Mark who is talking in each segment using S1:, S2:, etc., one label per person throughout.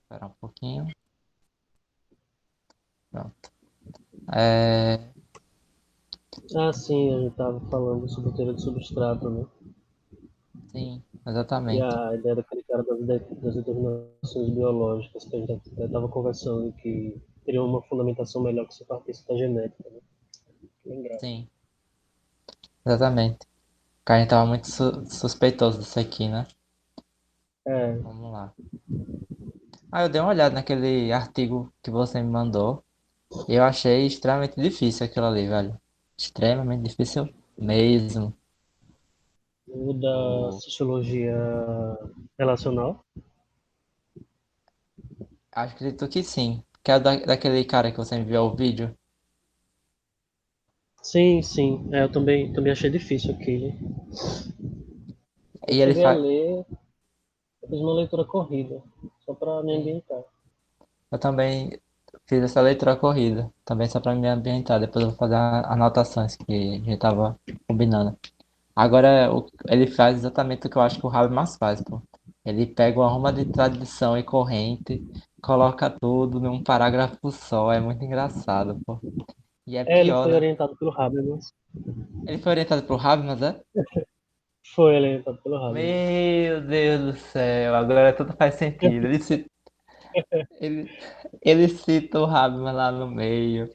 S1: Esperar um pouquinho. Pronto. É,
S2: Ah, sim, a gente estava falando sobre teoria de substrato, né?
S1: sim,
S2: E
S1: exatamente.
S2: a ideia daquele cara das determinações biológicas que a gente estava conversando, que teria uma fundamentação melhor que se partisse da genética, né? Lembrar.
S1: Sim, exatamente. O cara tava muito suspeitoso disso aqui, né?
S2: É,
S1: Vamos lá. Ah, eu dei uma olhada naquele artigo que você me mandou e eu achei extremamente difícil aquilo ali, velho. Extremamente difícil mesmo.
S2: o da
S1: O...
S2: sociologia relacional.
S1: Acredito que sim. Que é daquele cara que você enviou o vídeo.
S2: Sim, sim. É, eu também achei difícil aquele. Eu
S1: E ele
S2: cheguei a
S1: faz.
S2: ler, eu fiz uma leitura corrida, só para me
S1: Sim.
S2: ambientar.
S1: Eu também fiz essa leitura corrida. Também só pra me ambientar. Depois eu vou fazer anotações que a gente tava combinando. Agora, ele faz exatamente o que eu acho que o Habermas faz, pô. Ele pega uma ruma de tradição e corrente, coloca tudo num parágrafo só, é muito engraçado, pô. E é
S2: É, ele
S1: pior,
S2: foi
S1: né?
S2: orientado pelo Habermas.
S1: Ele foi orientado pro Habermas, é?
S2: Foi orientado pelo Habermas.
S1: Meu Deus do céu, agora tudo faz sentido. Ele, ele cita o Habermas lá no meio.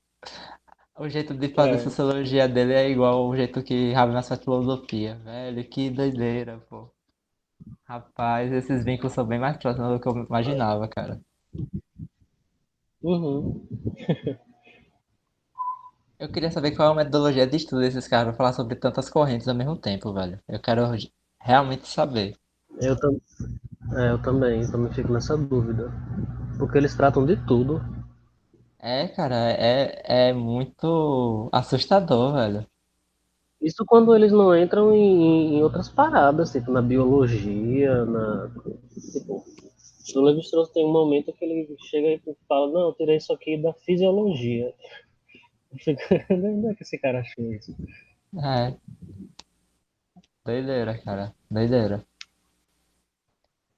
S1: O jeito de fazer
S2: É.
S1: sociologia dele é igual ao jeito que Habermas faz filosofia, velho. Que doideira, pô. Rapaz, esses vínculos são bem mais próximos do que eu imaginava, cara.
S2: Uhum.
S1: Eu queria saber qual é a metodologia de estudo desses caras pra falar sobre tantas correntes ao mesmo tempo, velho. Eu quero realmente saber.
S2: Eu, tam- eu também fico nessa dúvida. Porque eles tratam de tudo.
S1: É, cara, é muito assustador, velho.
S2: Isso quando eles não entram em outras paradas, tipo na biologia, na. Tipo, o Levi-Strauss tem um momento que ele chega e fala, não, eu tirei isso aqui da fisiologia. Eu fico, onde é que esse cara achou isso?
S1: É, doideira, cara. Doideira.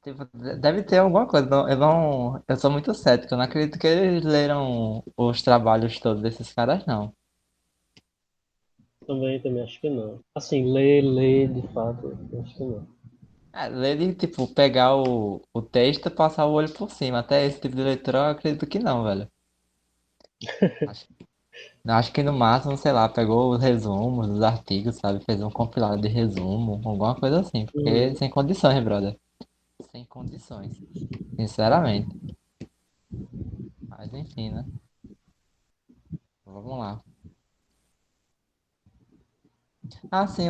S1: Tipo, deve ter alguma coisa. Eu sou muito cético. Eu não acredito que eles leram os trabalhos todos desses caras, não.
S2: Também acho que não. Assim, ler, de fato, eu acho que não.
S1: É, ler de, tipo, pegar o texto e passar o olho por cima. Até esse tipo de leitura eu acredito que não, velho. Acho, acho que no máximo, sei lá, pegou os resumos dos artigos, sabe? Fez um compilado de resumo, alguma coisa assim. Porque
S2: Uhum.
S1: sem condições, brother. Sem condições. Sinceramente. Mas enfim, né? Vamos lá. Ah, sim,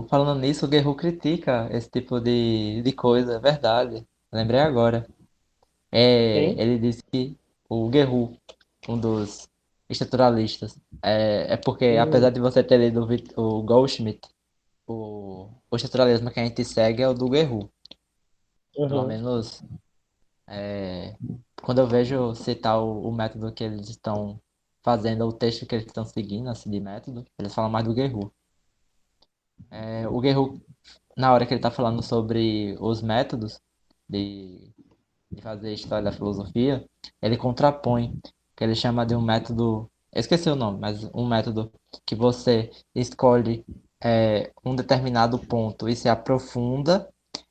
S1: falando nisso, o Guerru critica esse tipo de coisa, é verdade. Lembrei agora. É,
S2: Quem?
S1: ele disse que o Guerru, um dos estruturalistas, é porque apesar
S2: Hum,
S1: de você ter lido o Goldschmidt, o estruturalismo que a gente segue é o do Guerru. Pelo
S2: uhum,
S1: menos quando eu vejo citar o método que eles estão fazendo, o texto que eles estão seguindo, assim, de método, eles falam mais do Guerru. É, o Guerru, na hora que ele está falando sobre os métodos de, de fazer história da filosofia, ele contrapõe, que ele chama de um método, eu esqueci o nome, mas um método que você escolhe um determinado ponto e se aprofunda,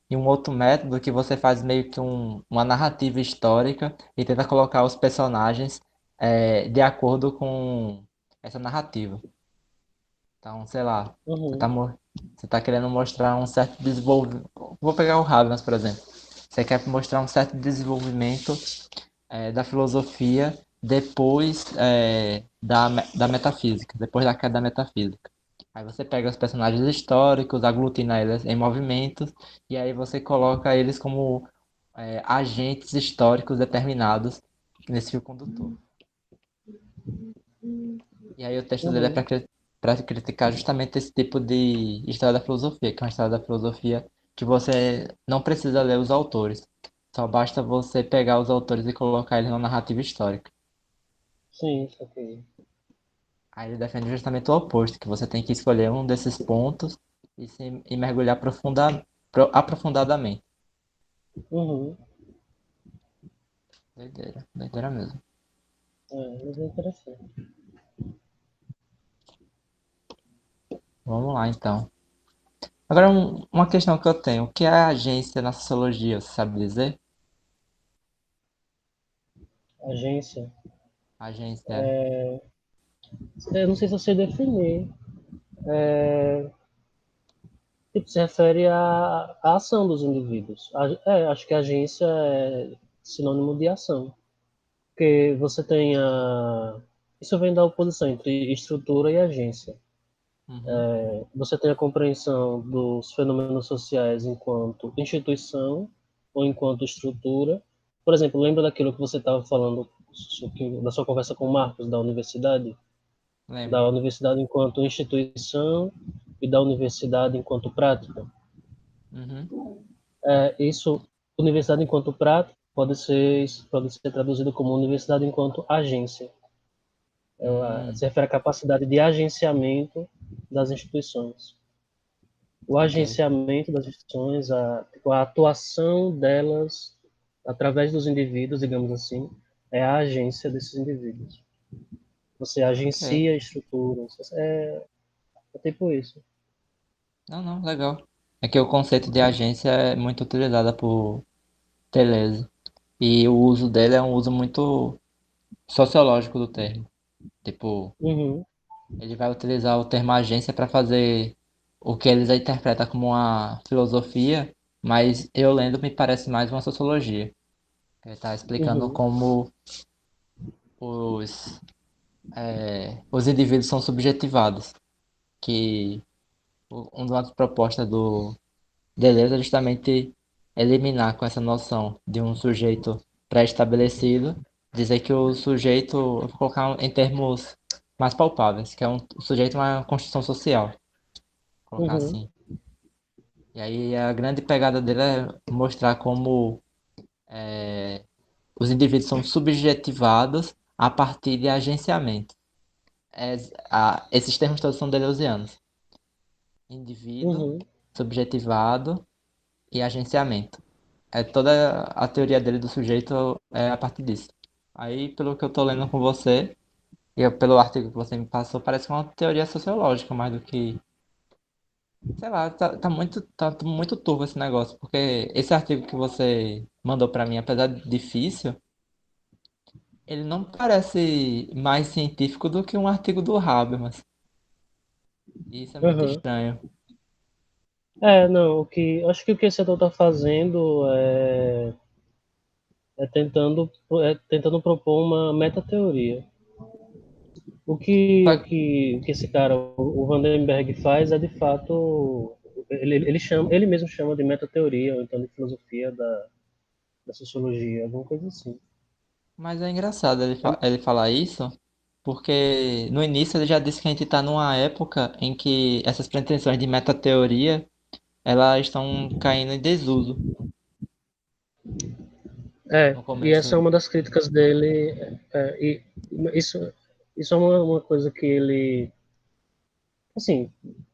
S1: e um outro método que você faz meio que uma narrativa histórica e tenta colocar os personagens de acordo com essa narrativa. Então, sei lá,
S2: uhum,
S1: você tá querendo mostrar um certo desenvolvimento. Vou pegar o Habermas, por exemplo. Você quer mostrar um certo desenvolvimento da filosofia depois da metafísica, depois da queda da metafísica. Aí você pega os personagens históricos, aglutina eles em movimentos, e aí você coloca eles como agentes históricos determinados nesse fio condutor. E aí o texto dele é
S2: uhum.
S1: para criticar justamente esse tipo de história da filosofia, que é uma história da filosofia que você não precisa ler os autores. Só basta você pegar os autores e colocar eles na narrativa histórica.
S2: Sim, saquei.
S1: Aí ele defende justamente o oposto, que você tem que escolher um desses pontos e mergulhar aprofundadamente.
S2: Uhum.
S1: Doideira, doideira mesmo.
S2: Mas é interessante.
S1: Vamos lá, então. Agora, uma questão que eu tenho. O que é a agência na sociologia, você sabe dizer?
S2: Agência.
S1: Agência.
S2: Eu não sei se eu sei definir. Tipo, se refere à ação dos indivíduos. Acho que agência é sinônimo de ação. Porque você tem a. Isso vem da oposição entre estrutura e agência.
S1: Uhum.
S2: Você tem a compreensão dos fenômenos sociais enquanto instituição ou enquanto estrutura. Por exemplo, lembra daquilo que você estava falando da sua conversa com o Marcos da universidade?
S1: Lembro.
S2: Da universidade enquanto instituição e da universidade enquanto prática.
S1: Uhum.
S2: Isso, universidade enquanto prática, pode ser traduzido como universidade enquanto agência.
S1: Hum,
S2: Se refere à capacidade de agenciamento das instituições. O
S1: saquei.
S2: agenciamento das instituições, a atuação delas através dos indivíduos, digamos assim, é a agência desses indivíduos. Você
S1: Saquei.
S2: agencia estruturas, é tipo isso.
S1: Não, não, legal. É que o conceito de agência é muito utilizado por Deleuze. E o uso dele é um uso muito sociológico do termo. Tipo,
S2: Uhum,
S1: ele vai utilizar o termo agência para fazer o que eles interpretam como uma filosofia, mas eu lendo me parece mais uma sociologia. Ele está explicando
S2: uhum,
S1: como os indivíduos são subjetivados. Que uma das propostas do Deleuze é justamente eliminar com essa noção de um sujeito pré-estabelecido, dizer que o sujeito, eu vou colocar em termos mais palpáveis, que é o sujeito é uma construção social, vou colocar
S2: uhum,
S1: assim. E aí a grande pegada dele é mostrar como os indivíduos são subjetivados a partir de agenciamento. Esses termos todos são deleuzianos. Indivíduo,
S2: uhum.
S1: subjetivado e agenciamento. Toda a teoria dele do sujeito é a partir disso. Aí, pelo que eu tô lendo com você, pelo artigo que você me passou, parece uma teoria sociológica mais do que. Sei lá, tá muito turvo esse negócio, porque esse artigo que você mandou pra mim, apesar de difícil, ele não parece mais científico do que um artigo do Habermas. E isso é muito
S2: Uhum.
S1: estranho.
S2: Não, acho que o que esse autor está fazendo é tentando propor uma metateoria. O que, o
S1: Só-
S2: que, o que esse cara, o Vandenberg faz é de fato, ele mesmo chama de metateoria, ou então de filosofia da sociologia, alguma coisa assim.
S1: Mas é engraçado ele falar isso, porque no início ele já disse que a gente está numa época em que essas pretensões de metateoria elas estão caindo em desuso. No
S2: E essa é
S1: começo,
S2: uma das críticas dele, e isso é uma coisa que ele, assim,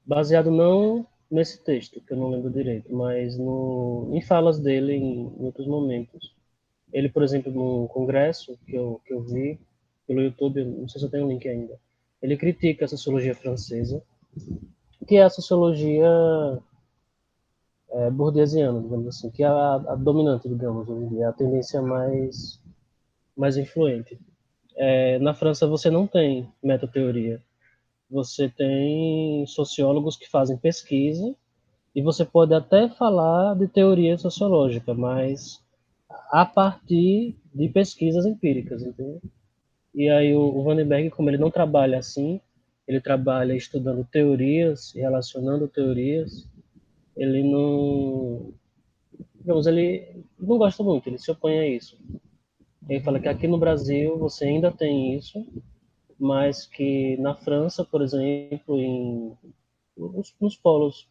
S2: baseado não nesse texto, que eu não lembro direito, mas em falas dele em outros momentos. Ele, por exemplo, no congresso que eu vi pelo YouTube, não sei se eu tenho o link ainda, ele critica a sociologia francesa, que é a sociologia burguesiana, digamos assim, que é a dominante, digamos, hoje em dia, a tendência mais influente. Na França você não tem metateoria, você tem sociólogos que fazem pesquisa e você pode até falar de teoria sociológica, mas a partir de pesquisas empíricas, entende? E aí o Vandenberg, como ele não trabalha assim, ele trabalha estudando teorias e relacionando teorias, ele não, digamos, ele não gosta muito, ele se opõe a isso. Ele fala
S1: uhum.
S2: que aqui no Brasil você ainda tem isso, mas que na França, por exemplo, nos polos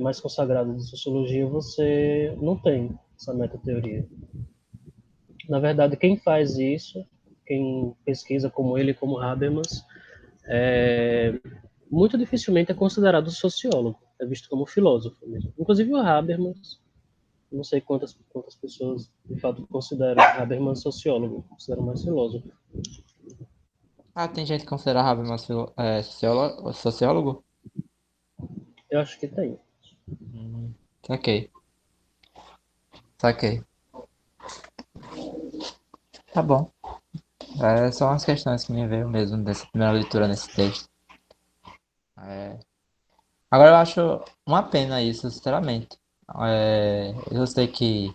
S2: mais consagrados de sociologia, você não tem essa metateoria. Na verdade, quem faz isso, quem pesquisa como ele, como Habermas, muito dificilmente é considerado sociólogo, é visto como filósofo mesmo. Inclusive o Habermas, Não sei quantas pessoas de fato consideram Habermas sociólogo, consideram mais filósofo.
S1: Ah, tem gente que considera Habermas sociólogo?
S2: Eu acho que tem.
S1: Saquei, saquei. Tá bom. É só umas questões que me veio mesmo dessa primeira leitura nesse texto. É, agora eu acho uma pena isso, sinceramente. Eu sei que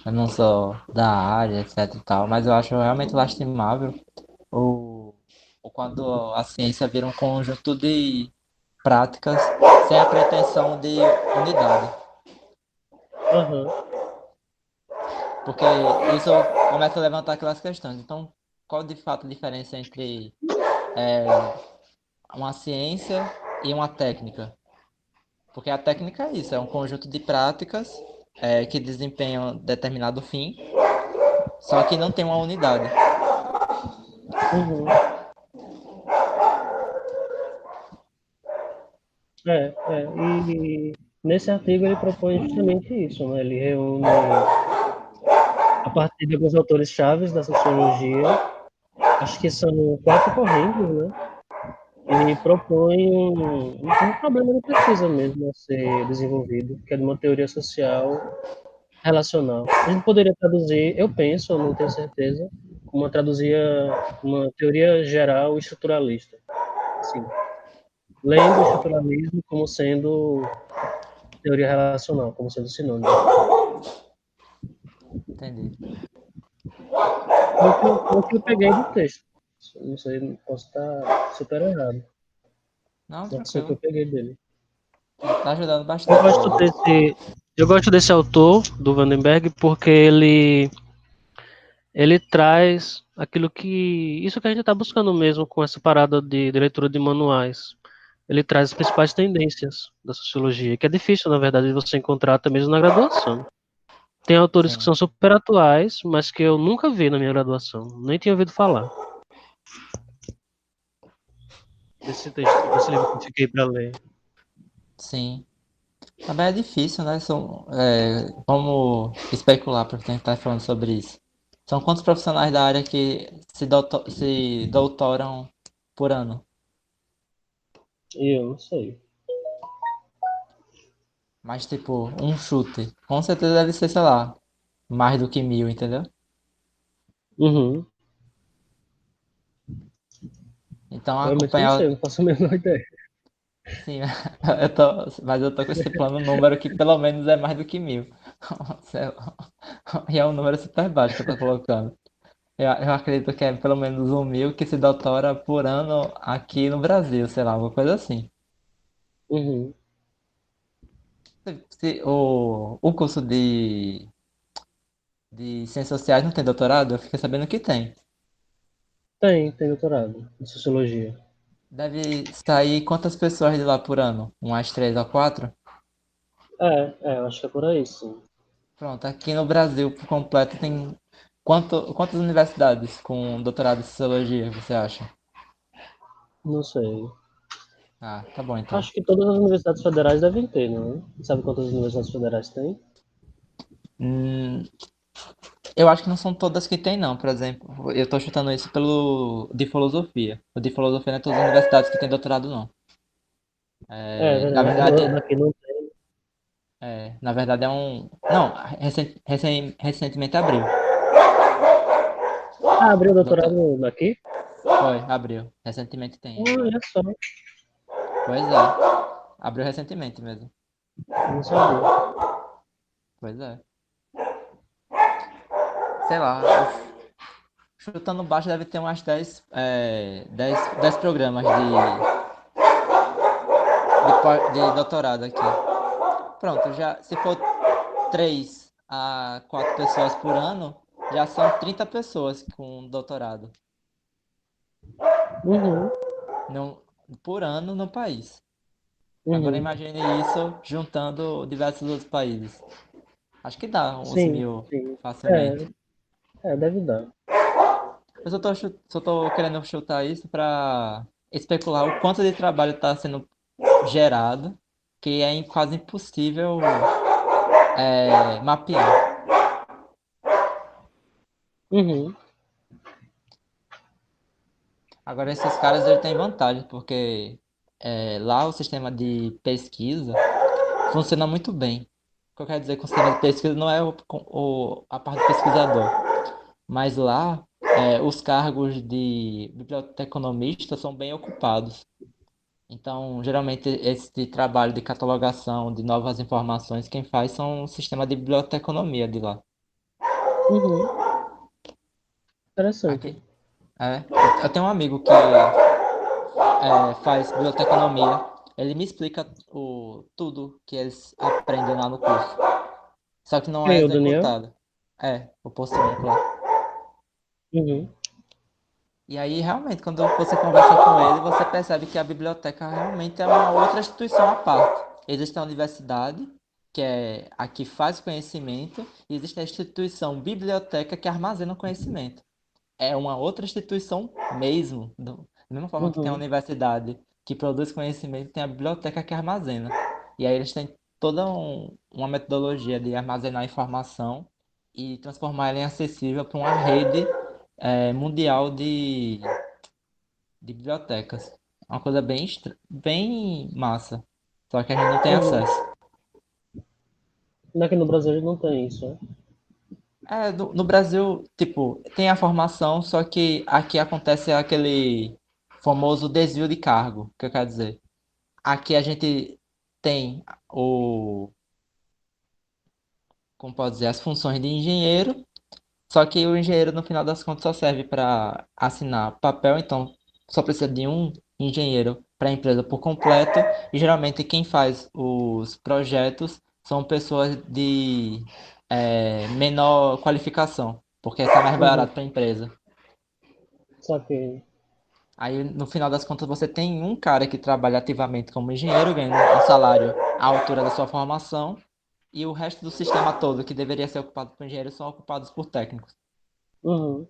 S1: eu não sou da área, etc e tal, mas eu acho realmente lastimável o, o quando a ciência vira um conjunto de práticas sem a pretensão de unidade.
S2: Aham.
S1: Porque isso começa a levantar aquelas questões. Então, qual de fato a diferença entre uma ciência e uma técnica? Porque a técnica é isso, é um conjunto de práticas que desempenham determinado fim, só que não tem uma unidade.
S2: Uhum. E nesse artigo ele propõe justamente isso, né? Ele reúne, a partir de alguns autores chaves da sociologia, acho que são 4 correntes, né? E propõe um problema de pesquisa mesmo a ser desenvolvido, que é de uma teoria social relacional. A gente poderia traduzir, eu penso, eu não tenho certeza, como traduzia uma teoria geral estruturalista. Assim, lendo o estruturalismo como sendo teoria relacional, como sendo sinônimo.
S1: Entendi.
S2: Foi o que eu peguei do texto. Não sei, posso estar super errado.
S1: Não,
S2: Mas foi o que eu
S1: tranquilo.
S2: peguei dele.
S1: Tá ajudando
S2: Eu
S1: bastante
S2: gosto
S1: mesmo.
S2: desse, eu gosto desse autor, do Vandenberg, porque ele traz aquilo que. Isso que a gente está buscando mesmo com essa parada de leitura de manuais. Ele traz as principais tendências da sociologia, que é difícil, na verdade, de você encontrar até mesmo na graduação. Tem autores que
S1: Sim.
S2: são super atuais, mas que eu nunca vi na minha graduação, nem tinha ouvido falar desse texto, desse livro que eu fiquei para ler.
S1: Sim. Também é difícil, né? Vamos especular para quem está falando sobre isso. São quantos profissionais da área que se doutoram por ano?
S2: E eu não sei.
S1: Mas, tipo, um chute. Com certeza deve ser, sei lá, mais do que 1.000, entendeu?
S2: Uhum.
S1: Então,
S2: Realmente não sei,
S1: acompanhar.
S2: não faço a menor ideia.
S1: Sim, mas eu tô estipulando um número que pelo menos é mais do que 1.000. Sei lá. E é um número super baixo que eu tô colocando. Eu acredito que é pelo menos 1.000 que se doutora por ano aqui no Brasil, sei lá, alguma coisa assim.
S2: Uhum.
S1: O curso de Ciências Sociais não tem doutorado? Eu fiquei sabendo que tem.
S2: Tem doutorado em sociologia.
S1: Deve sair quantas pessoas de lá por ano? Umas 3 ou 4?
S2: Eu acho que é por aí, sim.
S1: Pronto, aqui no Brasil, por completo, tem quantas universidades com doutorado em Sociologia, você acha?
S2: Não sei.
S1: Ah, tá bom então.
S2: Acho que todas as universidades federais devem ter, não? Sabe quantas universidades federais tem?
S1: Hum, eu acho que não são todas que tem, não. Por exemplo, eu tô chutando isso pelo de filosofia. O de filosofia não é todas as universidades que tem doutorado, não.
S2: É
S1: Na
S2: verdade,
S1: verdade,
S2: daqui não tem.
S1: na verdade é um. Não, recentemente abriu.
S2: Ah, abriu o
S1: Doutor...
S2: doutorado daqui?
S1: Foi, abriu. Recentemente tem agora.
S2: Olha só,
S1: Pois é. Abriu recentemente mesmo.
S2: não sabia.
S1: Pois é. Sei lá, chutando baixo deve ter umas 10 programas de doutorado aqui. Pronto, já se for 3 a 4 pessoas por ano, já são 30 pessoas com doutorado
S2: Uhum,
S1: no, por ano no país. Agora
S2: uhum.
S1: imagine isso juntando diversos outros países. Acho que dá uns
S2: Sim,
S1: 1.000
S2: sim.
S1: facilmente.
S2: Deve dar.
S1: Eu só tô querendo chutar isso para especular o quanto de trabalho está sendo gerado, que é quase impossível mapear.
S2: Uhum.
S1: Agora, esses caras eles têm vantagem, porque lá o sistema de pesquisa funciona muito bem. O que eu quero dizer com o sistema de pesquisa não é a parte do pesquisador, mas lá os cargos de biblioteconomista são bem ocupados. Então, geralmente, esse trabalho de catalogação de novas informações, quem faz são o sistema de biblioteconomia de lá.
S2: Uhum. Interessante.
S1: Aqui, é, eu tenho um amigo que faz biblioteconomia. Ele me explica tudo que eles aprendem lá no curso. Só que não é
S2: Quem, o Daniel?
S1: executado. O posto único lá.
S2: Uhum.
S1: E aí, realmente, quando você conversa com ele, você percebe que a biblioteca realmente é uma outra instituição à parte. Existe a universidade, que é a que faz conhecimento, e existe a instituição biblioteca que armazena o conhecimento. É uma outra instituição mesmo. Da mesma forma que tem a
S2: Uhum.
S1: universidade que produz conhecimento, tem a biblioteca que armazena. E aí eles têm toda uma metodologia de armazenar informação e transformar ela em acessível para uma rede mundial de bibliotecas. É uma coisa bem massa. Só que a gente não tem
S2: Uhum.
S1: acesso.
S2: Aqui no Brasil a gente não tem isso, né?
S1: No Brasil, tipo, tem a formação, só que aqui acontece aquele famoso desvio de cargo, que eu quero dizer. Aqui a gente tem como pode dizer, as funções de engenheiro, só que o engenheiro no final das contas só serve para assinar papel, então só precisa de um engenheiro para a empresa por completo, e geralmente quem faz os projetos são pessoas de menor qualificação, porque sai mais
S2: Uhum.
S1: barato para a empresa.
S2: Só que.
S1: Aí, no final das contas, você tem um cara que trabalha ativamente como engenheiro, ganhando um salário à altura da sua formação, e o resto do sistema todo, que deveria ser ocupado por engenheiros, são ocupados por técnicos.
S2: Uhum.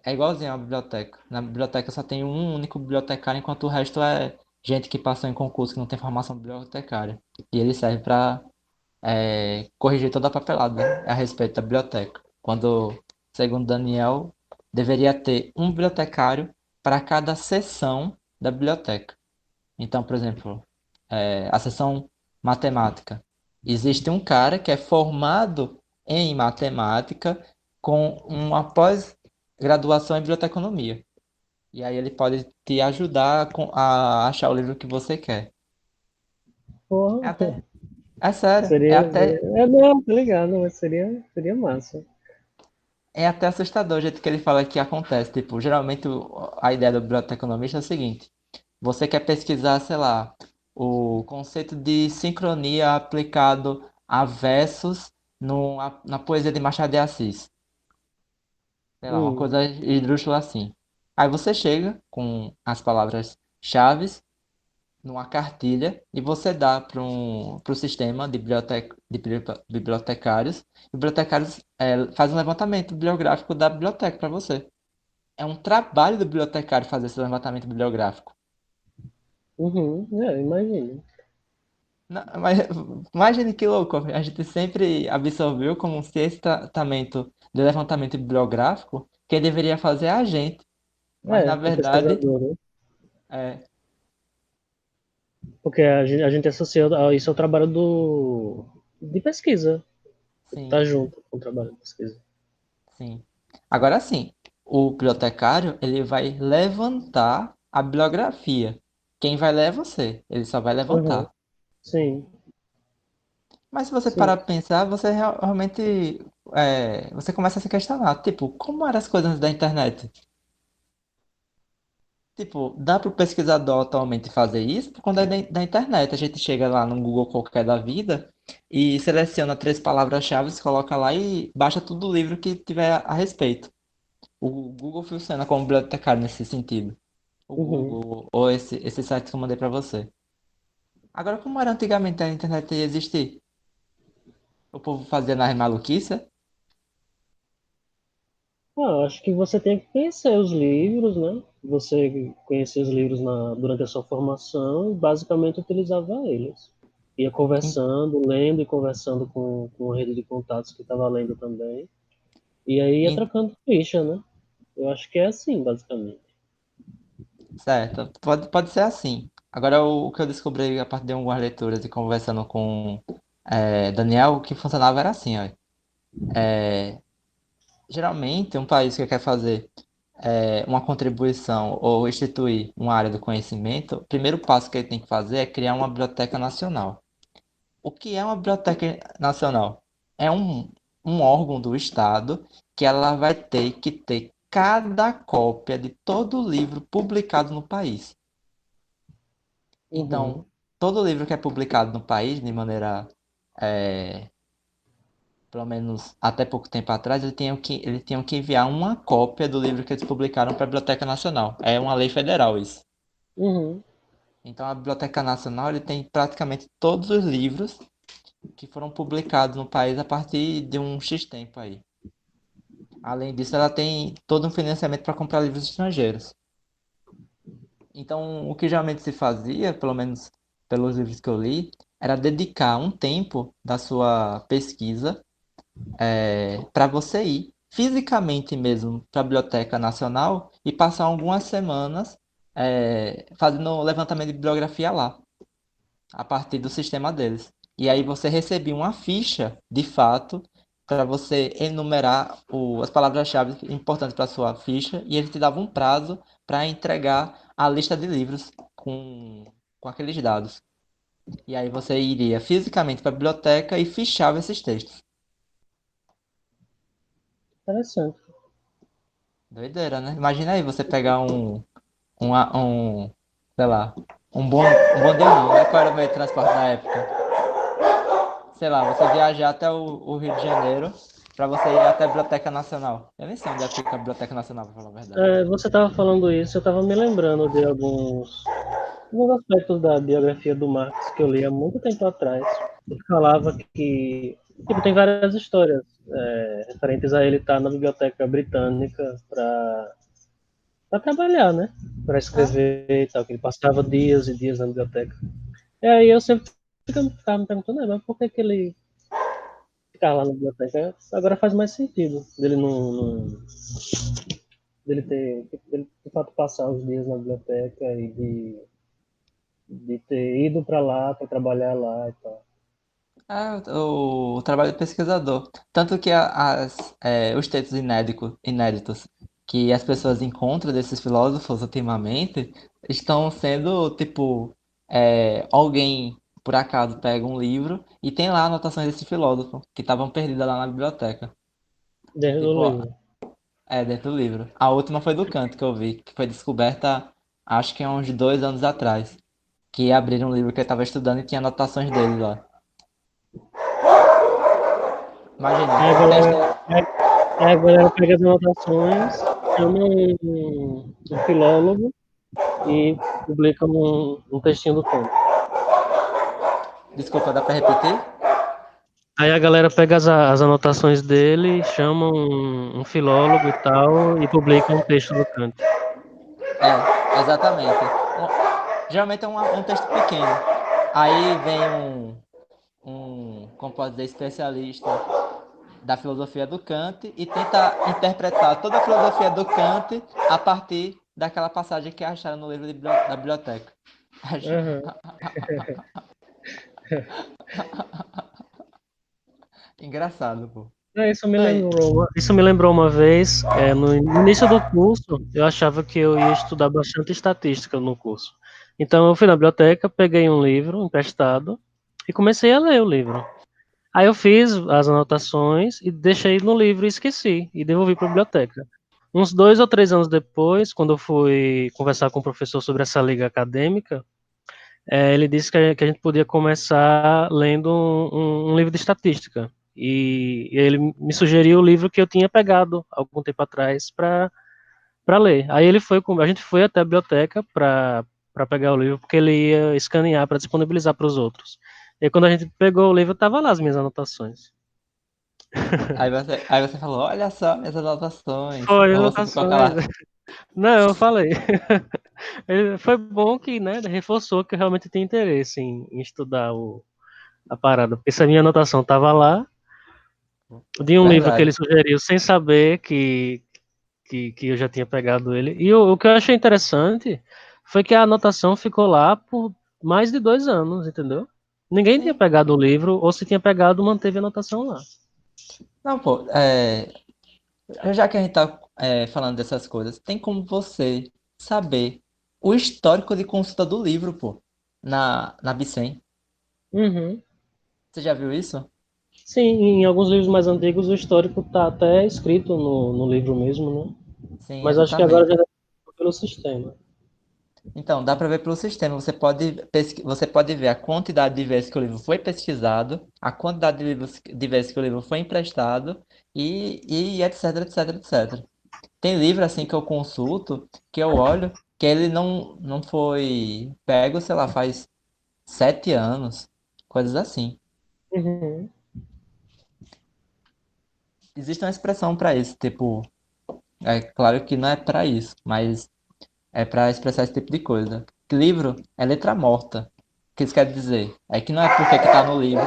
S1: É igualzinho a biblioteca. Na biblioteca só tem um único bibliotecário, enquanto o resto é gente que passou em concurso que não tem formação bibliotecária. E ele serve para corrigir toda a papelada a respeito da biblioteca. Quando, segundo Daniel, deveria ter um bibliotecário para cada seção da biblioteca. Então, por exemplo, a seção matemática. Existe um cara que é formado em matemática com uma pós-graduação em biblioteconomia. E aí ele pode te ajudar a achar o livro que você quer. É
S2: Porra.
S1: até, é sério,
S2: Seria. Não, tá ligado, mas seria massa.
S1: é até assustador o jeito que ele fala que acontece. Tipo, geralmente a ideia do biblioteconomista é o seguinte: você quer pesquisar, sei lá, o conceito de sincronia aplicado a versos na poesia de Machado de Assis. Sei lá, uma
S2: Hum.
S1: coisa esdrúxula assim. Aí você chega com as palavras-chave numa cartilha e você dá para o sistema de bibliotecários. O bibliotecários faz um levantamento bibliográfico da biblioteca para você. É um trabalho do bibliotecário fazer esse levantamento bibliográfico.
S2: Uhum. É, imagina.
S1: Não, mas imagine que louco, a gente sempre absorveu como se esse tratamento de levantamento bibliográfico quem deveria fazer é a gente. Mas na
S2: É, o
S1: verdade,
S2: pesquisador, né?
S1: é,
S2: Porque a gente associa isso ao trabalho de pesquisa.
S1: sim,
S2: Tá junto com o trabalho de pesquisa.
S1: sim. Agora sim, o bibliotecário ele vai levantar a bibliografia. Quem vai ler é você, ele só vai
S2: Uhum.
S1: levantar.
S2: Sim,
S1: Mas se você
S2: sim.
S1: parar pra pensar, você realmente você começa a se questionar, tipo, como eram as coisas antes da internet? Tipo, dá para o pesquisador atualmente fazer isso por conta da internet. A gente chega lá no Google qualquer da vida e seleciona três palavras-chave, coloca lá e baixa todo o livro que tiver a respeito. O Google funciona como bibliotecário nesse sentido. O
S2: Uhum.
S1: Google ou esse site que eu mandei para você. Agora, como era antigamente a internet ia existir? O povo fazia nas maluquices?
S2: Acho que você tem que conhecer os livros, né? Você conhecer os livros durante a sua formação e basicamente utilizava eles. Ia
S1: En-
S2: conversando, lendo e conversando com a rede de contatos que estava lendo também. E aí ia
S1: en-
S2: trocando ficha, né? Eu acho que é assim, basicamente.
S1: Certo, pode ser assim. Agora, o que eu descobri a partir de algumas leituras e conversando com Daniel, o que funcionava era assim, ó. Geralmente, um país que quer fazer uma contribuição ou instituir uma área do conhecimento, o primeiro passo que ele tem que fazer é criar uma biblioteca nacional. O que é uma biblioteca nacional? É um órgão do Estado que ela vai ter que ter cada cópia de todo livro publicado no país.
S2: Uhum,
S1: Então, todo livro que é publicado no país, de maneira, é, pelo menos até pouco tempo atrás, eles tinham que enviar uma cópia do livro que eles publicaram para a Biblioteca Nacional. É uma lei federal isso.
S2: uhum.
S1: Então, a Biblioteca Nacional ele tem praticamente todos os livros que foram publicados no país a partir de um X tempo aí. Além disso, ela tem todo um financiamento para comprar livros estrangeiros. Então, o que geralmente se fazia, pelo menos pelos livros que eu li, era dedicar um tempo da sua pesquisa para você ir fisicamente mesmo para a Biblioteca Nacional e passar algumas semanas fazendo levantamento de bibliografia lá, a partir do sistema deles. E aí você recebia uma ficha, de fato, para você enumerar as palavras-chave importantes para sua ficha e ele te dava um prazo para entregar a lista de livros com aqueles dados. E aí você iria fisicamente para a biblioteca e fichava esses textos.
S2: Interessante.
S1: Doideira, né? Imagina aí você pegar sei lá, um bondão não, né? Qual era o meio de transporte da época? Sei lá, você viajar até o Rio de Janeiro pra você ir até a Biblioteca Nacional. Eu nem sei onde é que fica a Biblioteca Nacional, pra falar a verdade.
S2: É, você estava falando isso, eu estava me lembrando de alguns aspectos da biografia do Marx que eu li há muito tempo atrás. Ele falava que tipo, tem várias histórias referentes a ele estar na Biblioteca Britânica para trabalhar, né? Para
S1: É,
S2: escrever e tal, que ele passava dias e dias na biblioteca. E aí eu sempre ficava me perguntando, mas por que, que ele ficava lá na biblioteca? Agora faz mais sentido dele dele de fato passar os dias na biblioteca e de ter ido para lá para trabalhar lá e tal.
S1: o trabalho do pesquisador. Tanto que os textos inéditos que as pessoas encontram desses filósofos ultimamente estão sendo, tipo, alguém, por acaso, pega um livro e tem lá anotações desse filósofo que estavam perdidas lá na biblioteca.
S2: Dentro do
S1: Tipo,
S2: livro.
S1: dentro do livro. A última foi do Kant que eu vi, que foi descoberta, acho que há uns 2 anos atrás. Que abriram um livro que eu estava estudando e tinha anotações dele lá. Imagina,
S2: Aí a
S1: um
S2: galera,
S1: texto.
S2: aí a galera pega as anotações, chama um filólogo e publica um textinho do Kant.
S1: Desculpa, dá pra repetir?
S2: Aí a galera pega as anotações dele, chama um filólogo e tal, e publica um texto do Kant.
S1: Exatamente. Geralmente é um texto pequeno. Aí vem como pode dizer, especialista da filosofia do Kant e tenta interpretar toda a filosofia do Kant a partir daquela passagem que acharam no livro da biblioteca.
S2: Aham.
S1: Engraçado, pô. Daí,
S2: Isso me lembrou uma vez, no início do curso, eu achava que eu ia estudar bastante estatística no curso. Então eu fui na biblioteca, peguei um livro emprestado e comecei a ler o livro. Aí eu fiz as anotações e deixei no livro e esqueci, e devolvi para a biblioteca. Uns 2 ou 3 anos depois, quando eu fui conversar com o professor sobre essa liga acadêmica, ele disse que a gente podia começar lendo um livro de estatística. E ele me sugeriu o livro que eu tinha pegado algum tempo atrás para ler. Aí a gente foi até a biblioteca para pegar o livro, porque ele ia escanear para disponibilizar para os outros. E aí, quando a gente pegou o livro, tava lá as minhas anotações.
S1: aí você falou, olha só minhas anotações.
S2: Foi,
S1: Ou você ficou
S2: anotações.
S1: aquela.
S2: Não, eu falei. Foi bom que, né, reforçou que eu realmente tinha interesse em estudar a parada. Porque se a minha anotação tava lá, de um livro que ele
S1: Verdade.
S2: sugeriu sem saber que eu já tinha pegado ele. E o que eu achei interessante foi que a anotação ficou lá por mais de 2 anos, entendeu? Ninguém tinha
S1: Sim.
S2: pegado o livro, ou se tinha pegado, manteve a anotação lá.
S1: Não, pô, já que a gente tá falando dessas coisas, tem como você saber o histórico de consulta do livro, pô, na Bicem.
S2: Uhum.
S1: Você já viu isso?
S2: Sim, em alguns livros mais antigos o histórico tá até escrito no livro mesmo, né?
S1: Sim,
S2: Mas acho que agora já
S1: exatamente.
S2: deve ser pelo sistema.
S1: Então, dá para ver pelo sistema. Você pode ver a quantidade de vezes que o livro foi pesquisado, a quantidade de vezes que o livro foi emprestado e etc, etc, etc. Tem livro assim que eu consulto, que eu olho, que ele não foi pego, sei lá, faz 7 anos, coisas assim.
S2: Uhum.
S1: Existe uma expressão para isso, tipo, é claro que não é para isso, mas é para expressar esse tipo de coisa. Que livro é letra morta. O que isso quer dizer? É que não é porque que tá no livro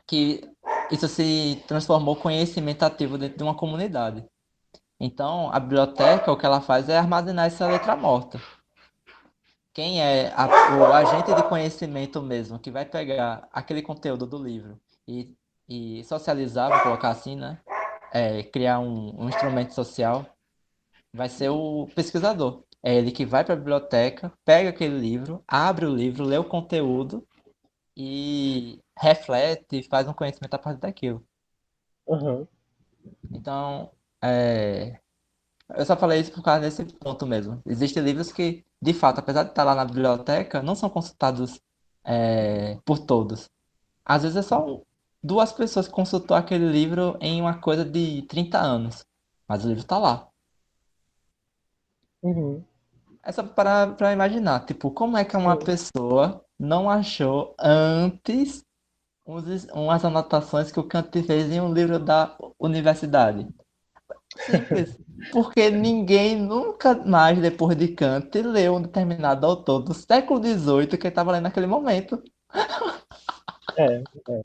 S1: que isso se transformou em conhecimento ativo dentro de uma comunidade. Então, a biblioteca, o que ela faz é armazenar essa letra morta. Quem é o agente de conhecimento mesmo, que vai pegar aquele conteúdo do livro e, e socializar, vou colocar assim, né? Criar um instrumento social, vai ser o pesquisador. É ele que vai para a biblioteca, pega aquele livro, abre o livro, lê o conteúdo e reflete, faz um conhecimento a partir daquilo.
S2: Uhum.
S1: Então, eu só falei isso por causa desse ponto mesmo. Existem livros que, de fato, apesar de estar lá na biblioteca, não são consultados por todos. Às vezes é só duas pessoas que consultou aquele livro em uma coisa de 30 anos. Mas o livro tá lá.
S2: Uhum.
S1: É só para imaginar, tipo, como é que uma
S2: Sim.
S1: pessoa não achou antes umas anotações que o Kant fez em um livro da universidade? Simples. Porque ninguém nunca mais, depois de Kant, leu um determinado autor do século XVIII que ele estava lendo naquele momento.
S2: É, é.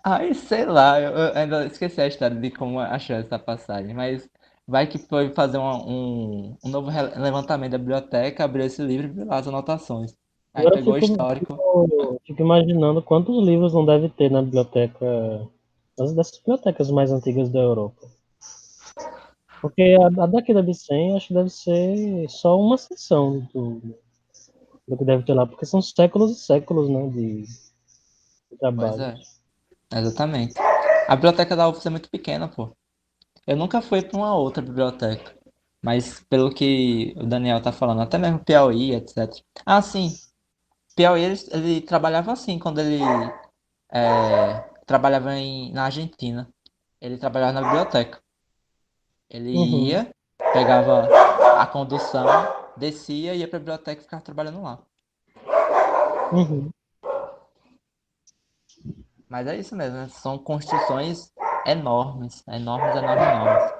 S1: Aí, sei lá, eu ainda esqueci a história de como achou essa passagem, mas vai que foi fazer um novo levantamento da biblioteca, abriu esse livro e viu lá as anotações. Aí
S2: Agora eu
S1: pegou o
S2: fico,
S1: histórico.
S2: fico imaginando quantos livros não deve ter na biblioteca, dessas bibliotecas mais antigas da Europa. Porque a daqui da Bicem acho que deve ser só uma seção do que deve ter lá, porque são séculos e séculos, né, de
S1: Pois
S2: trabalho.
S1: é, exatamente. A biblioteca da UFS é muito pequena, pô. Eu nunca fui para uma outra biblioteca, mas pelo que o Daniel tá falando, até mesmo Piauí, etc. Ah, sim, Piauí ele trabalhava assim quando ele trabalhava na Argentina. Ele trabalhava na biblioteca. Ele
S2: Uhum,
S1: ia, pegava a condução, descia, ia para a biblioteca e ficava trabalhando lá.
S2: uhum.
S1: Mas é isso mesmo, né? São construções enormes, enormes, enormes, enormes.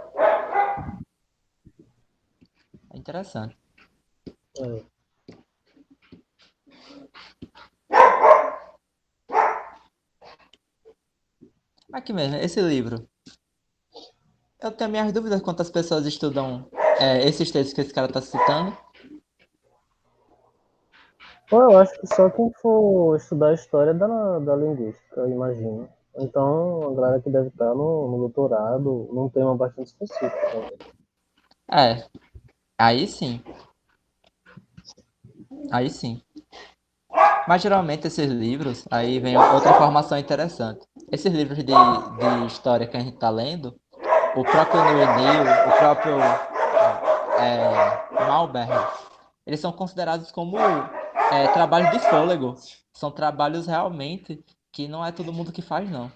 S1: É interessante.
S2: É.
S1: Aqui mesmo, esse livro. Eu tenho minhas dúvidas quantas pessoas estudam esses textos que esse cara está citando.
S2: Pô, eu acho que só quem for estudar a história da linguística, eu imagino. Então, a galera que deve estar no doutorado, num tema bastante específico, talvez.
S1: É, aí sim, aí sim. Mas geralmente esses livros, aí vem outra informação interessante. Esses livros de história que a gente está lendo, o próprio Neil, o próprio Malberg, eles são considerados como trabalhos de fôlego. São trabalhos realmente que não é todo mundo que faz, não.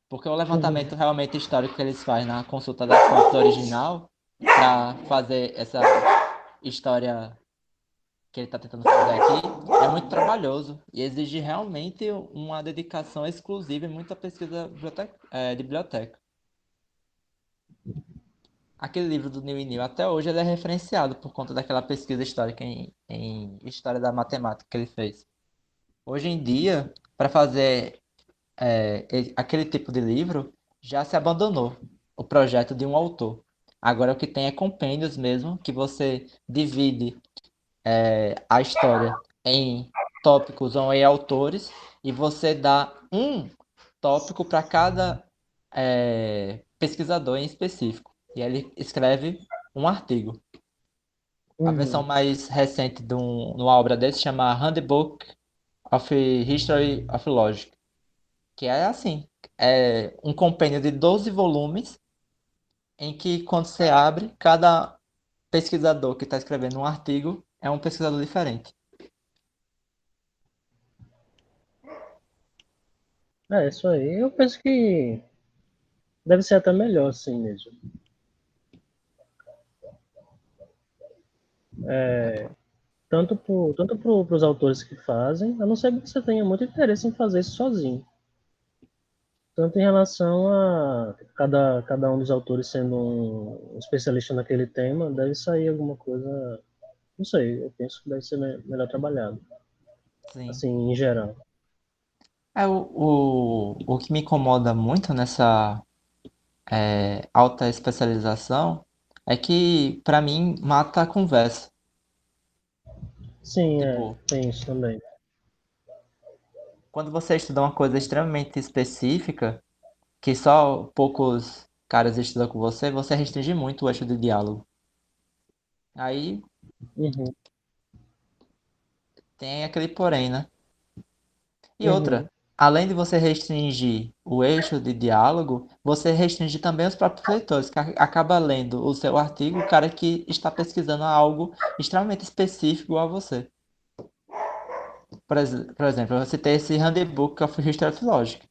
S1: Porque o levantamento
S2: Uhum,
S1: realmente histórico que eles fazem na consulta das fontes original, para fazer essa história que ele está tentando fazer aqui, é muito trabalhoso e exige realmente uma dedicação exclusiva e muita pesquisa de biblioteca. aquele livro do Neil e Neil, até hoje ele é referenciado por conta daquela pesquisa histórica em história da matemática que ele fez. Hoje em dia, para fazer aquele tipo de livro, já se abandonou o projeto de um autor. Agora o que tem é compêndios mesmo, que você divide a história em tópicos ou em autores, e você dá um tópico para cada pesquisador em específico. E ele escreve um artigo. A versão
S2: Uhum.
S1: mais recente de uma obra desse chama Handbook of History of Logic, que é assim, é um compêndio de 12 volumes em que quando você abre, cada pesquisador que está escrevendo um artigo é um pesquisador diferente.
S2: É, isso aí. Eu penso que deve ser até melhor assim mesmo. Tanto para os autores que fazem, a não ser que você tenha muito interesse em fazer isso sozinho. Tanto em relação a cada um dos autores sendo um especialista naquele tema, deve sair alguma coisa, não sei, eu penso que deve ser melhor trabalhado,
S1: Sim.
S2: assim, em geral.
S1: O que me incomoda muito nessa alta especialização é que, para mim, mata a conversa.
S2: Sim,
S1: Tipo,
S2: tem isso também.
S1: quando você estuda uma coisa extremamente específica, que só poucos caras estudam com você, você restringe muito o eixo de diálogo. Aí
S2: Uhum,
S1: tem aquele porém, né? E
S2: uhum,
S1: outra, além de você restringir o eixo de diálogo, você restringe também os próprios leitores, que acaba lendo o seu artigo, o cara que está pesquisando algo extremamente específico a você. Por exemplo, eu citei esse Handbook of History of Logic.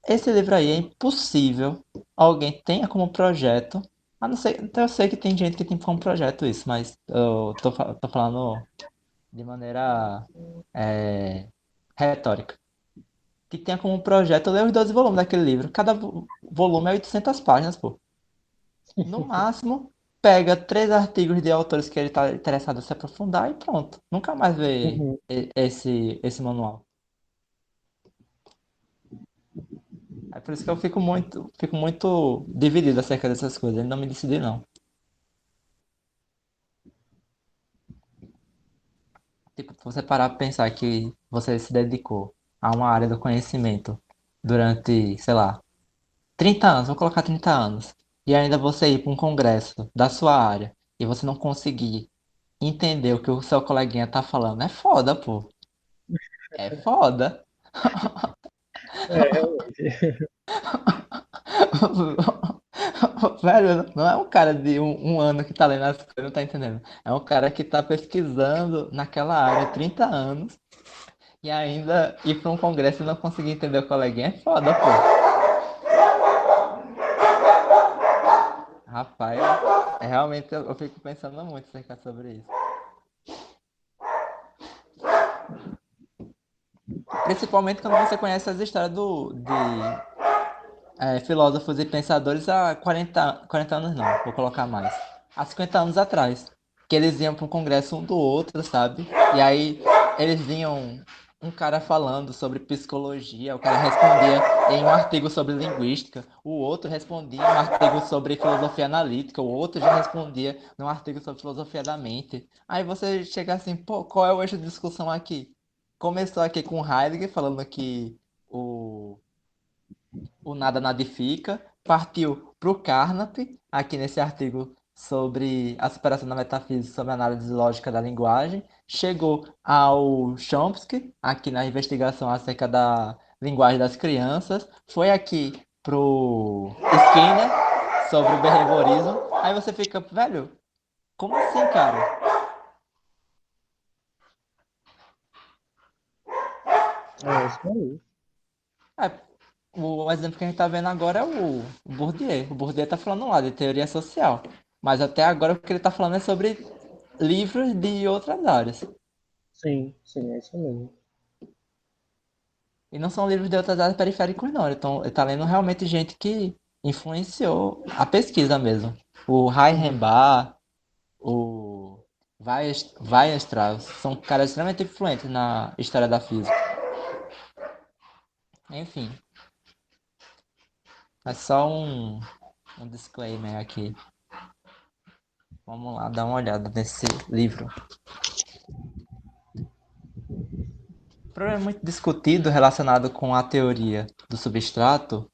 S1: Esse livro aí é impossível alguém tenha como projeto, a não ser, então eu sei que tem gente que tem como projeto isso, mas eu tô falando de maneira é, retórica. Que tenha como projeto ler os 12 volumes daquele livro. Cada volume é 800 páginas, pô. No máximo, pega três artigos de autores que ele está interessado em se aprofundar e pronto. Nunca mais vê
S2: uhum.
S1: esse manual. É por isso que eu fico muito dividido acerca dessas coisas. Ele não me decidi, não. Tipo, se você parar pra pensar que você se dedicou a uma área do conhecimento durante, sei lá, 30 anos, vou colocar 30 anos, e ainda você ir para um congresso da sua área e você não conseguir entender o que o seu coleguinha tá falando, é foda, pô. É foda.
S2: É, realmente.
S1: Velho, não é um cara de um ano que tá lendo as coisas, não tá entendendo. É um cara que tá pesquisando naquela área há 30 anos e ainda ir para um congresso e não conseguir entender o coleguinha é foda, pô. Rapaz, realmente eu fico pensando muito acerca sobre isso. Principalmente quando você conhece as histórias de filósofos e pensadores há 40 anos não, vou colocar mais. Há 50 anos atrás. Que eles iam para um congresso um do outro, sabe? E aí eles vinham um cara falando sobre psicologia, o cara respondia em um artigo sobre linguística, o outro respondia em um artigo sobre filosofia analítica, o outro já respondia num artigo sobre filosofia da mente. Aí você chega assim, pô, qual é o eixo de discussão aqui? Começou aqui com Heidegger falando que o o Nada Nadifica, partiu para o Carnap, aqui nesse artigo sobre a superação da metafísica, sobre a análise lógica da linguagem, chegou ao Chomsky, aqui na investigação acerca da linguagem das crianças, foi aqui pro Skinner, sobre o behaviorismo, aí você fica, velho, como assim, cara?
S2: É isso aí.
S1: É, o exemplo que a gente tá vendo agora é o Bourdieu. O Bourdieu tá falando lá de teoria social. Mas até agora o que ele tá falando é sobre livros de outras áreas.
S2: Sim, sim, é isso mesmo.
S1: E não são livros de outras áreas periféricos, não. Ele tá lendo realmente gente que influenciou a pesquisa mesmo. O
S2: Uhum.
S1: Reichenbach, o Weierstrass, são caras extremamente influentes na história da física. Enfim, é só um disclaimer aqui. Vamos lá dar uma olhada nesse livro. O problema muito discutido relacionado com a teoria do substrato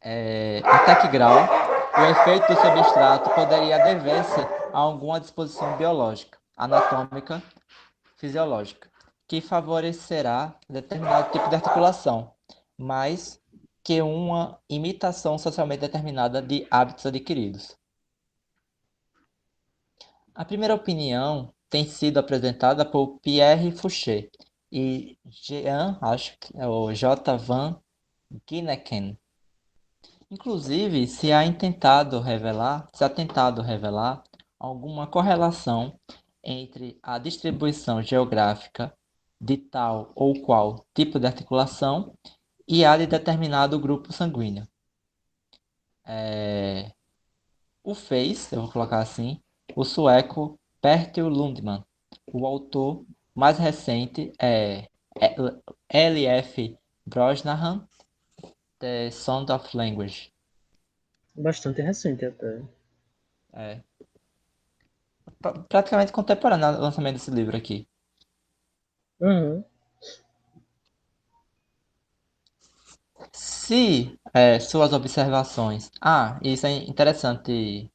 S1: é até que grau o efeito do substrato poderia dever-se a alguma disposição biológica, anatômica, fisiológica, que favorecerá determinado tipo de articulação, mais que uma imitação socialmente determinada de hábitos adquiridos. A primeira opinião tem sido apresentada por Pierre Fouché e Jean, acho que é o J. van Ginneken. Inclusive, se há tentado revelar alguma correlação entre a distribuição geográfica de tal ou qual tipo de articulação e a de determinado grupo sanguíneo. O fez, eu vou colocar assim, o sueco Bertil Lundman. O autor mais recente é L.F. Brosnahan, The Sound of Language.
S2: Bastante recente até.
S1: É, praticamente contemporâneo ao lançamento desse livro aqui.
S2: Uhum.
S1: Se suas observações. Ah, isso é interessante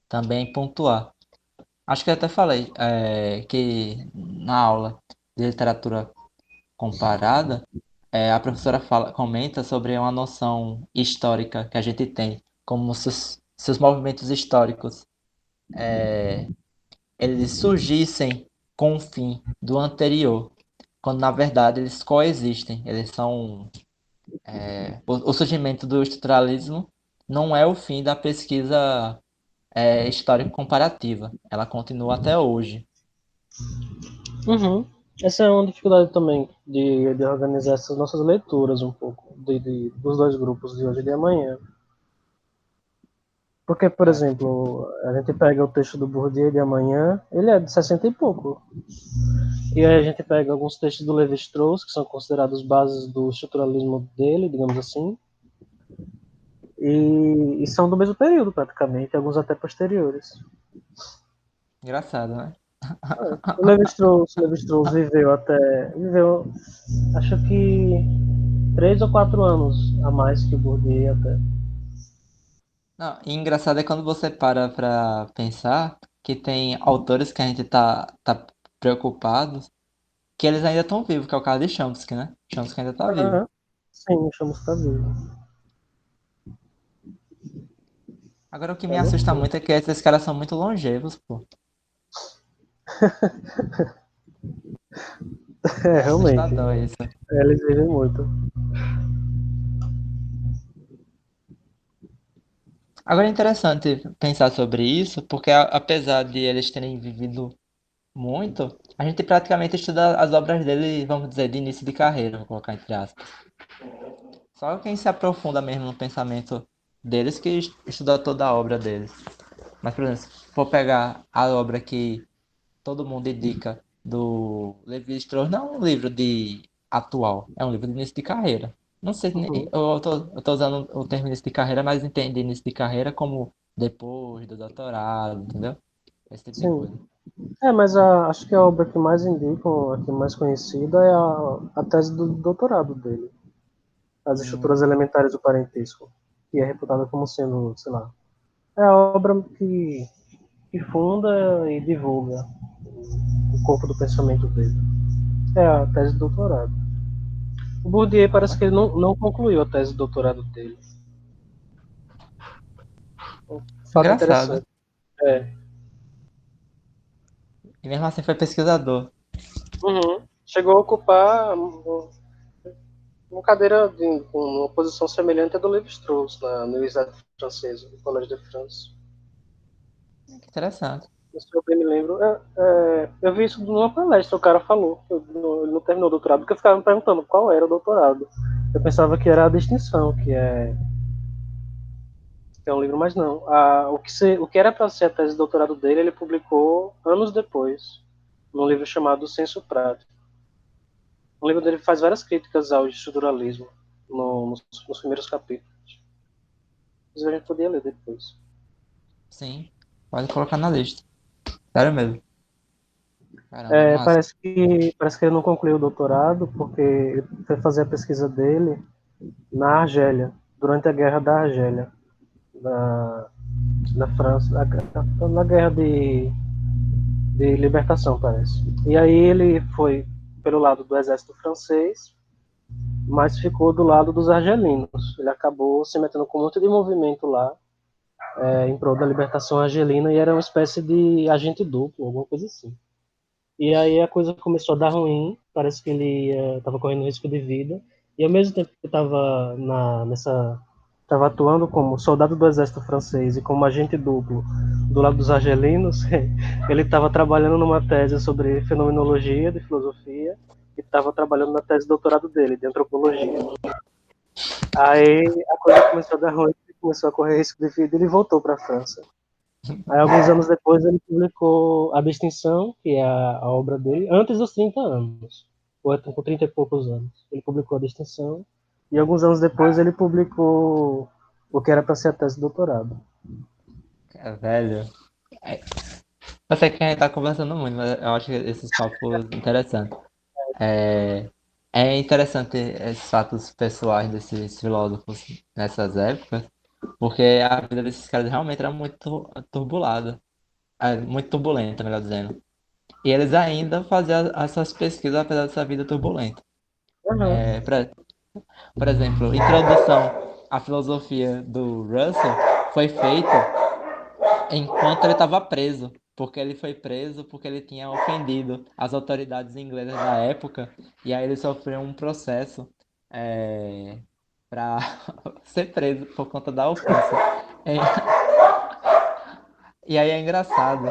S1: também pontuar. Acho que eu até falei que na aula de literatura comparada, a professora comenta sobre uma noção histórica que a gente tem, como se os movimentos históricos eles surgissem com o fim do anterior, quando na verdade eles coexistem, eles são o surgimento do estruturalismo não é o fim da pesquisa histórico-comparativa. Ela continua até hoje.
S2: Uhum. Essa é uma dificuldade também de organizar essas nossas leituras um pouco, dos dois grupos de hoje e de amanhã. Porque, por
S1: É,
S2: exemplo, a gente pega o texto do Bourdieu de amanhã, ele é de 60 e pouco. E aí a gente pega alguns textos do Levi-Strauss, que são considerados bases do estruturalismo dele, digamos assim, e são do mesmo período, praticamente, alguns até posteriores.
S1: engraçado, né?
S2: O Levi-Strauss viveu, acho que 3 ou 4 anos a mais que o Bourdieu até.
S1: Não, e engraçado é quando você para pra pensar que tem autores que a gente tá preocupado que eles ainda estão vivos, que é o caso de Chomsky, né? Chomsky ainda tá vivo.
S2: Aham. Sim, o Chamus está vivo.
S1: Agora o que
S2: É
S1: me assusta
S2: loucura.
S1: muito é que esses caras são muito longevos, pô.
S2: É,
S1: É
S2: realmente.
S1: assustador isso.
S2: Eles vivem muito.
S1: Agora é interessante pensar sobre isso, porque apesar de eles terem vivido muito, a gente praticamente estuda as obras dele, vamos dizer, de início de carreira, vou colocar entre aspas. Só quem se aprofunda mesmo no pensamento deles que estuda toda a obra deles. Mas, por exemplo, se for pegar a obra que todo mundo indica do Levi-Strauss, não é um livro de atual, é um livro de início de carreira. Não sei,
S2: Uhum.
S1: eu tô usando o termo início de carreira, mas entendo início de carreira como depois do doutorado, entendeu? Esse tipo de
S2: Sim.
S1: coisa.
S2: É, mas acho que a obra que mais indicam, a que mais conhecida, é a tese do doutorado dele. As estruturas
S1: Hum,
S2: elementares do parentesco. Que é reputada como sendo, sei lá, é a obra que funda e divulga o corpo do pensamento dele. É a tese de doutorado. O Bourdieu parece
S1: caramba,
S2: que ele não concluiu a tese de doutorado dele. Um fato
S1: engraçado.
S2: interessante. É.
S1: E mesmo assim foi pesquisador.
S2: Uhum. Chegou a ocupar uma cadeira com uma posição semelhante à do Levi-Strauss na Universidade Francesa, no Collège de France.
S1: Que interessante.
S2: Se eu bem me lembro, eu vi isso numa palestra, o cara falou, que ele não terminou o doutorado, porque eu ficava me perguntando qual era o doutorado. Eu pensava que era a distinção, que é que é um livro, mas não. O que era para ser a tese de doutorado dele, ele publicou anos depois, num livro chamado Senso Prático. O livro dele faz várias críticas ao estruturalismo nos primeiros capítulos. Mas a gente podia ler depois.
S1: Sim, pode colocar na lista. Sério mesmo. Caramba,
S2: É,
S1: massa.
S2: parece que ele não concluiu o doutorado porque ele foi fazer a pesquisa dele na Argélia, durante a Guerra da Argélia, na, na França, na Guerra de Libertação, parece. E aí ele foi pelo lado do exército francês, mas ficou do lado dos argelinos. Ele acabou se metendo com um monte de movimento lá, em prol da libertação argelina, e era uma espécie de agente duplo, alguma coisa assim. E aí a coisa começou a dar ruim, parece que ele estava correndo risco de vida, e ao mesmo tempo que estava nessa estava atuando como soldado do exército francês e como agente duplo do lado dos argelinos, ele estava trabalhando numa tese sobre fenomenologia de filosofia e estava trabalhando na tese de doutorado dele, de antropologia. Aí a coisa começou a dar ruim, ele começou a correr risco de vida e ele voltou para a França. Aí, alguns anos depois, ele publicou A Distinção, que é a obra dele, antes dos 30 anos, ou com 30 e poucos anos. Ele publicou A Distinção, e alguns anos depois ele publicou o que era para ser a tese de doutorado.
S1: Velho. É, eu sei que a gente tá conversando muito, mas eu acho esses papos interessantes. É, é interessante esses fatos pessoais desses filósofos nessas épocas, porque a vida desses caras realmente era muito turbulada, muito turbulenta, melhor dizendo. E eles ainda faziam essas pesquisas apesar dessa vida turbulenta.
S2: Uhum.
S1: É, por exemplo, Introdução à Filosofia do Russell foi feito enquanto ele estava preso. Porque ele foi preso porque ele tinha ofendido as autoridades inglesas da época. E aí ele sofreu um processo para ser preso por conta da ofensa. É, e aí é engraçado.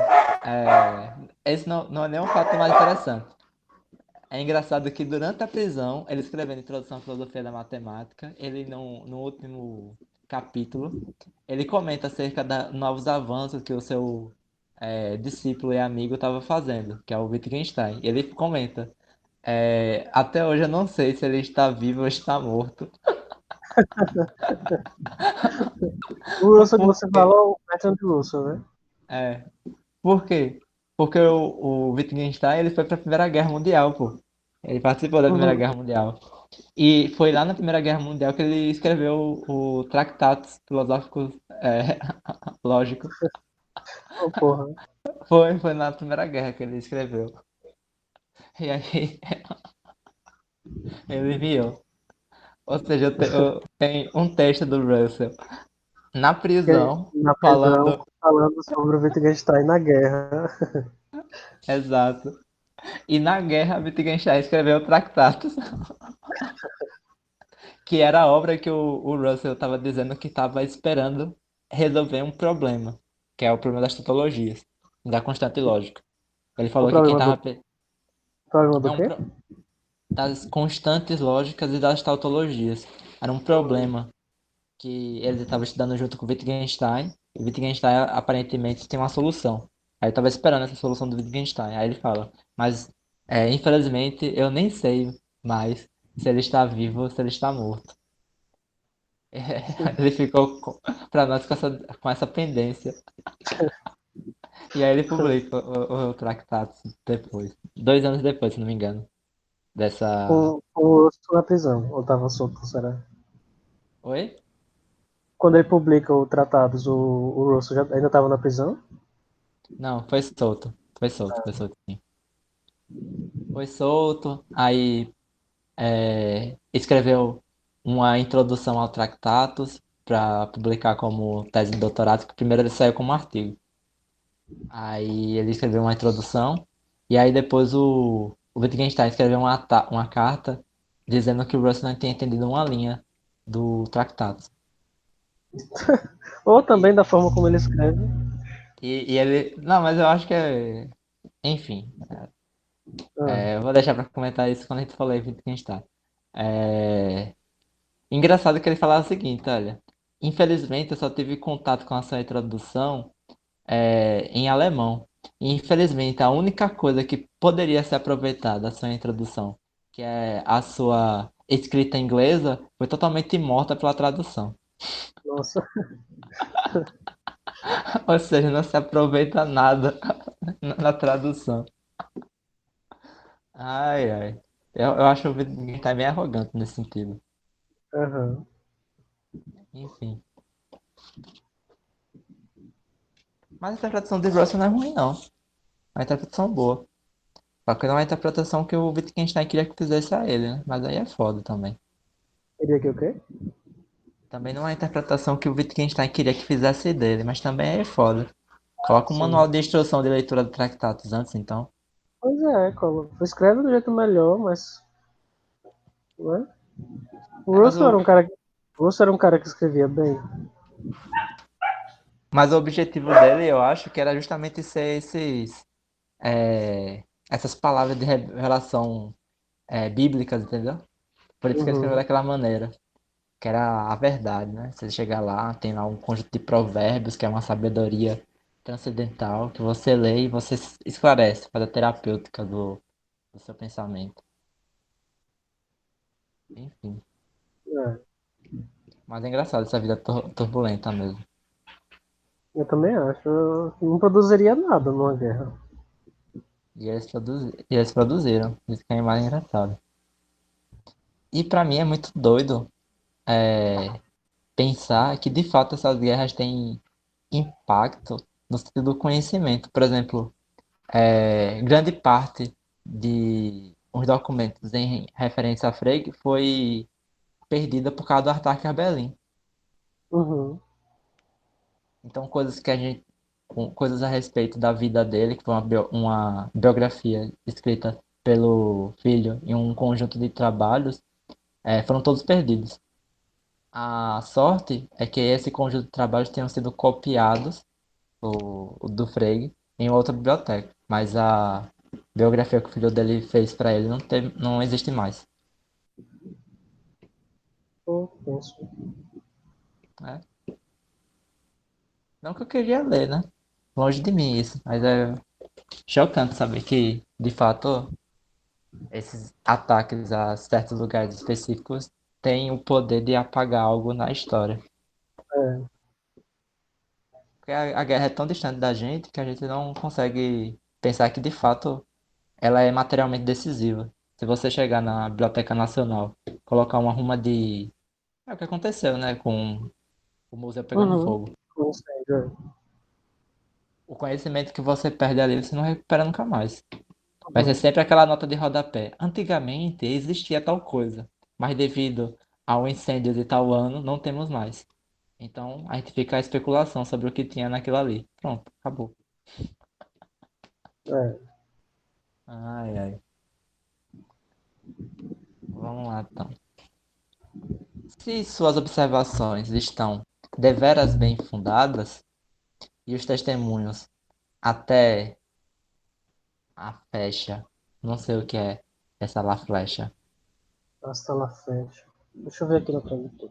S1: Esse não é nem um fato mais interessante. É engraçado que durante a prisão, ele escrevendo Introdução à Filosofia da Matemática, ele no último capítulo, ele comenta acerca de novos avanços que o seu discípulo e amigo estava fazendo, que é o Wittgenstein. Ele comenta, até hoje eu não sei se ele está vivo ou está morto.
S2: O Russell que
S1: Por
S2: você
S1: quê?
S2: falou, o Bertrand Russell, né?
S1: É, por quê? Porque o Wittgenstein ele foi para a Primeira Guerra Mundial, pô. Ele participou da Primeira
S2: Uhum.
S1: Guerra Mundial. E foi lá na Primeira Guerra Mundial que ele escreveu o Tratados Filosóficos Lógicos.
S2: Oh, porra.
S1: Foi na Primeira Guerra que ele escreveu. E aí ele enviou. Ou seja, eu tenho um texto do Russell na prisão
S2: Na prisão,
S1: falando
S2: falando sobre o Wittgenstein na guerra.
S1: exato. E na guerra, Wittgenstein escreveu Tratados, que era a obra que o Russell estava dizendo que estava esperando resolver um problema, que é o problema das tautologias, da constante lógica. Ele
S2: O
S1: falou que quem
S2: problema do,
S1: estava
S2: problema
S1: é
S2: do
S1: um
S2: quê?
S1: das constantes lógicas e das tautologias. Era um problema que ele estava estudando junto com o Wittgenstein, e o Wittgenstein aparentemente tem uma solução. Aí eu estava esperando essa solução do Wittgenstein. Aí ele fala, mas infelizmente eu nem sei mais se ele está vivo ou se ele está morto. Ele ficou para nós com essa pendência. E aí ele publica o Tractatus depois. 2 anos depois, se não me engano. Dessa.
S2: Com o Russell na prisão, ou estava solto, será?
S1: Oi?
S2: Quando ele publica o Tratados, o Russell ainda estava na prisão?
S1: Não, foi solto. Foi solto, sim. Foi solto, aí escreveu uma introdução ao Tractatus para publicar como tese de doutorado, que primeiro ele saiu como artigo. Aí ele escreveu uma introdução, e aí depois o Wittgenstein escreveu uma carta dizendo que o Russell não tinha entendido uma linha do Tractatus.
S2: Ou também
S1: E,
S2: da forma como ele escreve.
S1: e ele. Não, mas eu acho que é. Enfim,
S2: Ah,
S1: eu vou deixar para comentar isso quando a gente falar em Wittgenstein. É, engraçado que ele falava o seguinte, olha. Infelizmente, eu só tive contato com a sua introdução em alemão. E, infelizmente, a única coisa que poderia ser aproveitada da sua introdução, que é a sua escrita inglesa, foi totalmente morta pela tradução.
S2: Nossa,
S1: Ou seja, não se aproveita nada na tradução. Ai, ai. Eu acho o Wittgenstein tá bem arrogante nesse sentido.
S2: aham.
S1: Enfim. Mas a interpretação de Russell não é ruim, não. É uma interpretação boa. Só que não é uma interpretação que o Wittgenstein queria que fizesse a ele, né? Mas aí é foda também.
S2: Queria que o quê?
S1: Também não é a interpretação que o Wittgenstein queria que fizesse dele, mas também é foda. Coloca um manual
S2: Sim.
S1: de instrução de leitura de tratados antes, então.
S2: Pois é, escreve do jeito melhor, mas. Né? O
S1: É, mas
S2: Russell era
S1: o,
S2: um cara que. O Russell era um cara que escrevia bem.
S1: mas o objetivo dele, eu acho, que era justamente ser essas palavras de revelação bíblicas, entendeu? Por isso que ele escreveu
S2: Uhum.
S1: daquela maneira. Que era a verdade, né? Você chegar lá, tem lá um conjunto de provérbios, que é uma sabedoria transcendental, que você lê e você esclarece, faz a terapêutica do seu pensamento. Enfim.
S2: É,
S1: Mas é engraçado essa vida turbulenta mesmo.
S2: eu também acho. Eu não produziria nada numa guerra.
S1: E eles produziram. Isso que é mais engraçado. E pra mim é muito doido pensar que de fato essas guerras têm impacto no sentido do conhecimento. Por exemplo, grande parte de os documentos em referência a Frege foi perdida por causa do ataque a Berlim.
S2: Uhum.
S1: Então, coisas a respeito da vida dele, que foi uma biografia escrita pelo filho em um conjunto de trabalhos, foram todos perdidos. A sorte é que esse conjunto de trabalhos tenham sido copiados, o do Frege, em outra biblioteca, mas a biografia que o filho dele fez para ele não existe mais.
S2: Pô, penso.
S1: Né? Não que eu queria ler, né? Longe de mim isso, mas é chocante saber que, de fato, esses ataques a certos lugares específicos têm o poder de apagar algo na história.
S2: É.
S1: Porque a guerra é tão distante da gente que a gente não consegue pensar que, de fato, ela é materialmente decisiva. Se você chegar na Biblioteca Nacional, colocar uma ruma de. É o que aconteceu, né? Com o museu pegando
S2: Uhum.
S1: fogo.
S2: Não sei, é.
S1: O conhecimento que você perde ali, você não recupera nunca mais. Vai ser
S2: Uhum.
S1: sempre aquela nota de rodapé. Antigamente existia tal coisa, mas devido ao incêndio de tal ano, não temos mais. Então a gente fica a especulação sobre o que tinha naquilo ali. Pronto, acabou.
S2: É.
S1: Ai, ai. Vamos lá, então. Se suas observações estão deveras bem fundadas e os testemunhos até a flecha, não sei o que é essa lá flecha,
S2: Hasta la frente. Deixa eu ver aqui no tradutor.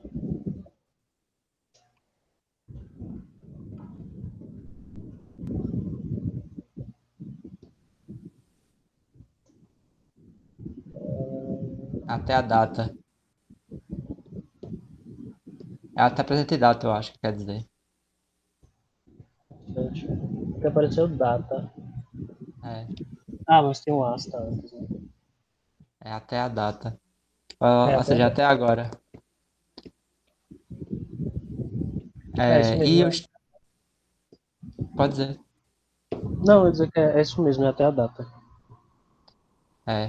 S1: até a data, é até a presente data, eu acho que quer dizer.
S2: Frente. Aqui apareceu data.
S1: É,
S2: Ah, mas tem um hasta antes, né?
S1: é até a data.
S2: É
S1: Ou
S2: até
S1: seja, até agora.
S2: É isso
S1: E
S2: mesmo.
S1: os. Pode dizer.
S2: Não, eu ia dizer que é isso mesmo, é até a data.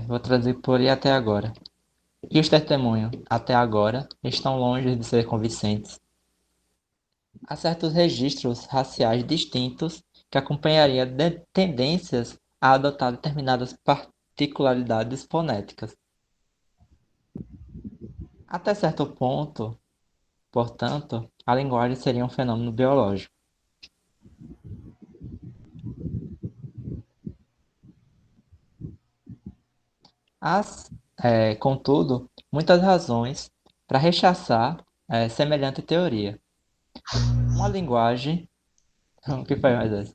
S1: Vou traduzir por e até agora. E os testemunhos, até agora, estão longe de ser convincentes. Há certos registros raciais distintos que acompanhariam tendências a adotar determinadas particularidades fonéticas. Até certo ponto, portanto, a linguagem seria um fenômeno biológico. Há, contudo, muitas razões para rechaçar semelhante teoria. Uma linguagem. O que foi mais essa?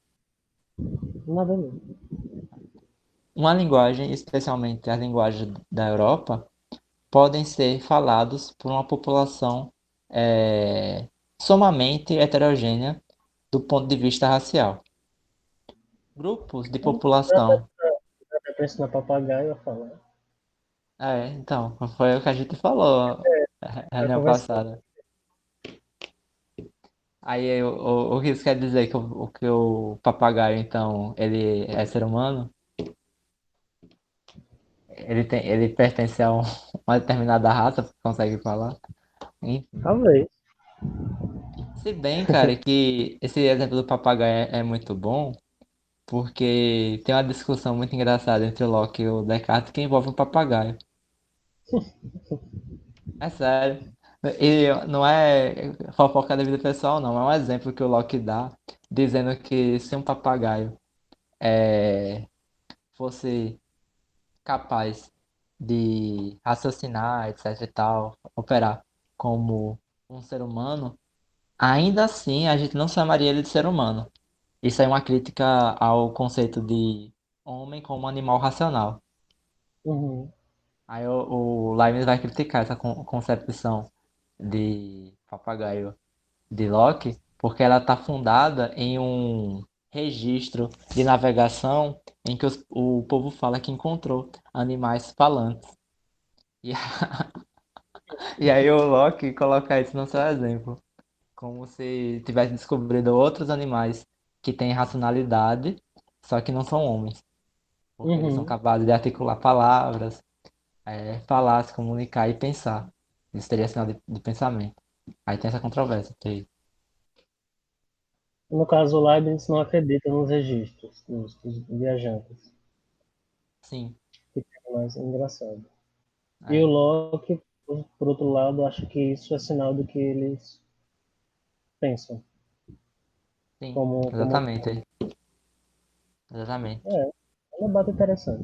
S2: Nada a ver.
S1: Uma linguagem, especialmente as linguagens da Europa, podem ser falados por uma população é, somamente heterogênea do ponto de vista racial. Grupos de população.
S2: Até pra ensinar papagaio a falar.
S1: Então, foi o que a gente falou a
S2: Pra
S1: reunião
S2: conversar.
S1: passada. Aí o que isso quer dizer que o papagaio, então, ele é ser humano? Ele pertence a uma determinada raça, porque consegue falar? Enfim.
S2: Talvez.
S1: Se bem, cara, que esse exemplo do papagaio é muito bom, porque tem uma discussão muito engraçada entre o Locke e o Descartes que envolve o papagaio. É sério. E não é fofoca da vida pessoal, não. É um exemplo que o Locke dá, dizendo que se um papagaio fosse capaz de raciocinar, etc e tal, operar como um ser humano, ainda assim a gente não chamaria ele de ser humano. Isso é uma crítica ao conceito de homem como animal racional.
S2: Uhum.
S1: Aí o Leibniz vai criticar essa concepção de papagaio de Locke, porque ela está fundada em um registro de navegação em que o povo fala que encontrou animais falantes. E, e aí o Locke coloca isso no seu exemplo, como se tivesse descobrido outros animais que têm racionalidade, só que não são homens, porque eles são
S2: Uhum.
S1: capazes de articular palavras, falar, se comunicar e pensar. Isso teria sinal de pensamento. Aí tem essa controvérsia.
S2: No caso, o Leibniz não acredita nos registros dos viajantes,
S1: Sim,
S2: que é mais engraçado. E o
S1: é,
S2: Locke, por outro lado, acha que isso é sinal do que eles pensam.
S1: sim,
S2: Como
S1: exatamente, exatamente,
S2: é um debate interessante.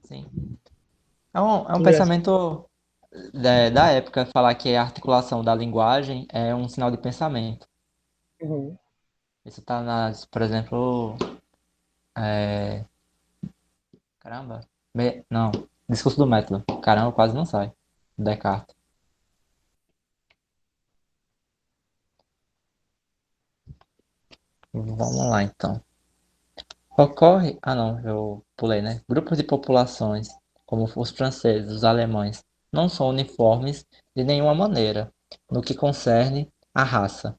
S1: sim. É um
S2: E essa,
S1: pensamento da época falar que a articulação da linguagem é um sinal de pensamento.
S2: uhum.
S1: Isso tá nas, por exemplo, é, caramba, não, discurso do método. Caramba, quase não sai. Descartes. Vamos lá então. Ocorre, não, eu pulei, né? Grupos de populações, como os franceses, os alemães, não são uniformes de nenhuma maneira no que concerne à raça.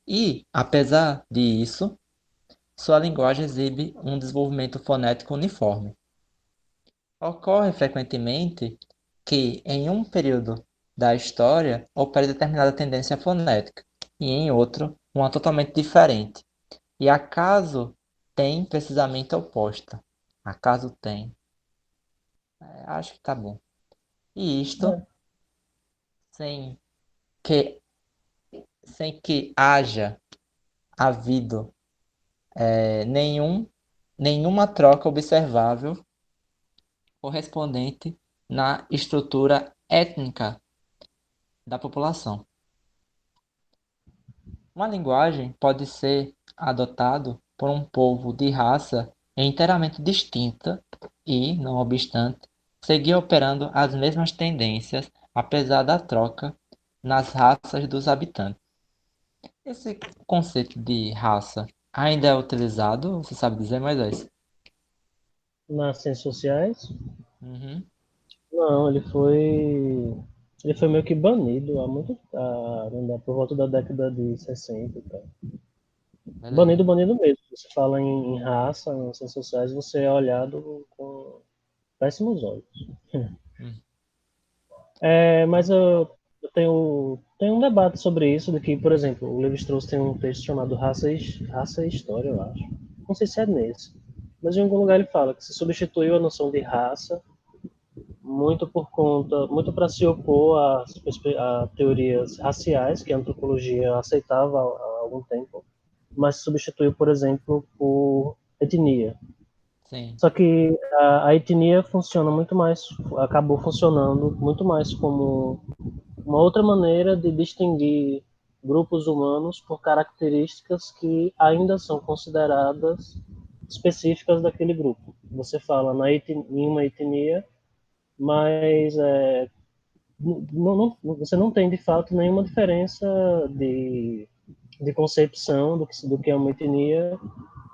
S1: E, apesar disso, sua linguagem exibe um desenvolvimento fonético uniforme. Ocorre frequentemente que, em um período da história, opere determinada tendência fonética, e em outro, uma totalmente diferente. E acaso tem precisamente oposta. Acaso tem. Acho que tá bom. E isto
S2: É,
S1: sem que, sem que haja havido nenhuma troca observável correspondente na estrutura étnica da população. Uma linguagem pode ser adotado por um povo de raça inteiramente distinta e, não obstante, seguir operando as mesmas tendências apesar da troca nas raças dos habitantes. Esse conceito de raça ainda é utilizado, você sabe dizer mais isso?
S2: nas ciências sociais,
S1: Uhum,
S2: não, ele foi meio que banido há muito, por volta da década de 60 e tal.
S1: beleza.
S2: Banido mesmo. Você fala em raça, nas ciências sociais, você é olhado com péssimos olhos.
S1: Hum,
S2: Mas eu tenho um debate sobre isso, de que, por exemplo, o Levi-Strauss tem um texto chamado Raça e História, eu acho. Não sei se é nesse. Mas em algum lugar ele fala que se substituiu a noção de raça muito para se opor a teorias raciais que a antropologia aceitava há algum tempo, mas se substituiu, por exemplo, por etnia.
S1: sim,
S2: Só que a etnia funciona muito mais, acabou funcionando muito mais como uma outra maneira de distinguir. grupos humanos por características que ainda são consideradas específicas daquele grupo. Você fala em uma etnia, mas você não tem de fato nenhuma diferença de concepção do que é uma etnia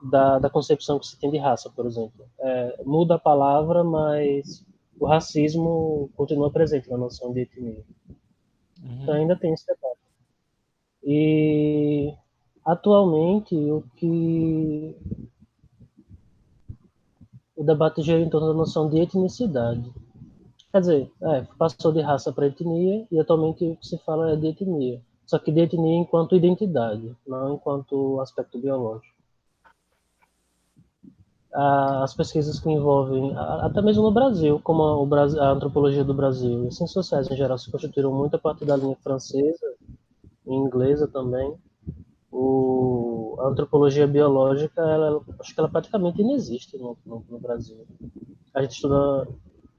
S2: da concepção que se tem de raça, por exemplo. Muda a palavra, mas o racismo continua presente na noção de etnia. Então
S1: Uhum.
S2: ainda tem esse debate. E atualmente o debate gira em torno da noção de etnicidade. Quer dizer, passou de raça para etnia e atualmente o que se fala é de etnia. Só que de etnia enquanto identidade, não enquanto aspecto biológico. As pesquisas que envolvem, até mesmo no Brasil, como a antropologia do Brasil e as ciências sociais em geral se constituíram muito a partir da linha francesa e inglesa também, a antropologia biológica, acho que ela praticamente inexiste no Brasil. A gente estuda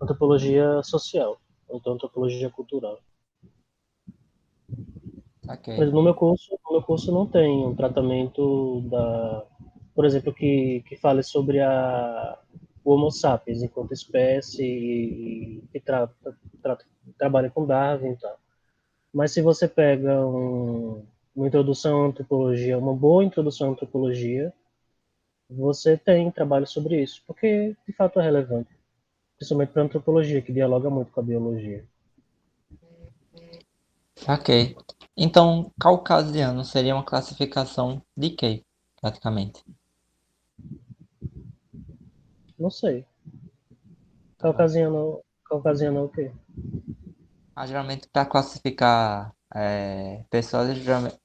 S2: antropologia social, ou então antropologia cultural. Por
S1: Saquei.
S2: exemplo, no meu curso não tem um tratamento por exemplo, que fale sobre o Homo sapiens enquanto espécie e que trabalha com Darwin e tal. Mas se você pega uma introdução à antropologia, uma boa introdução à antropologia, você tem trabalho sobre isso, porque de fato é relevante, principalmente para a antropologia, que dialoga muito com a biologia.
S1: Saquei. Então, caucasiano seria uma classificação de quê, praticamente?
S2: Não sei.
S1: Tá bom.
S2: Caucasiano é o quê?
S1: Geralmente, para classificar pessoas, geralmente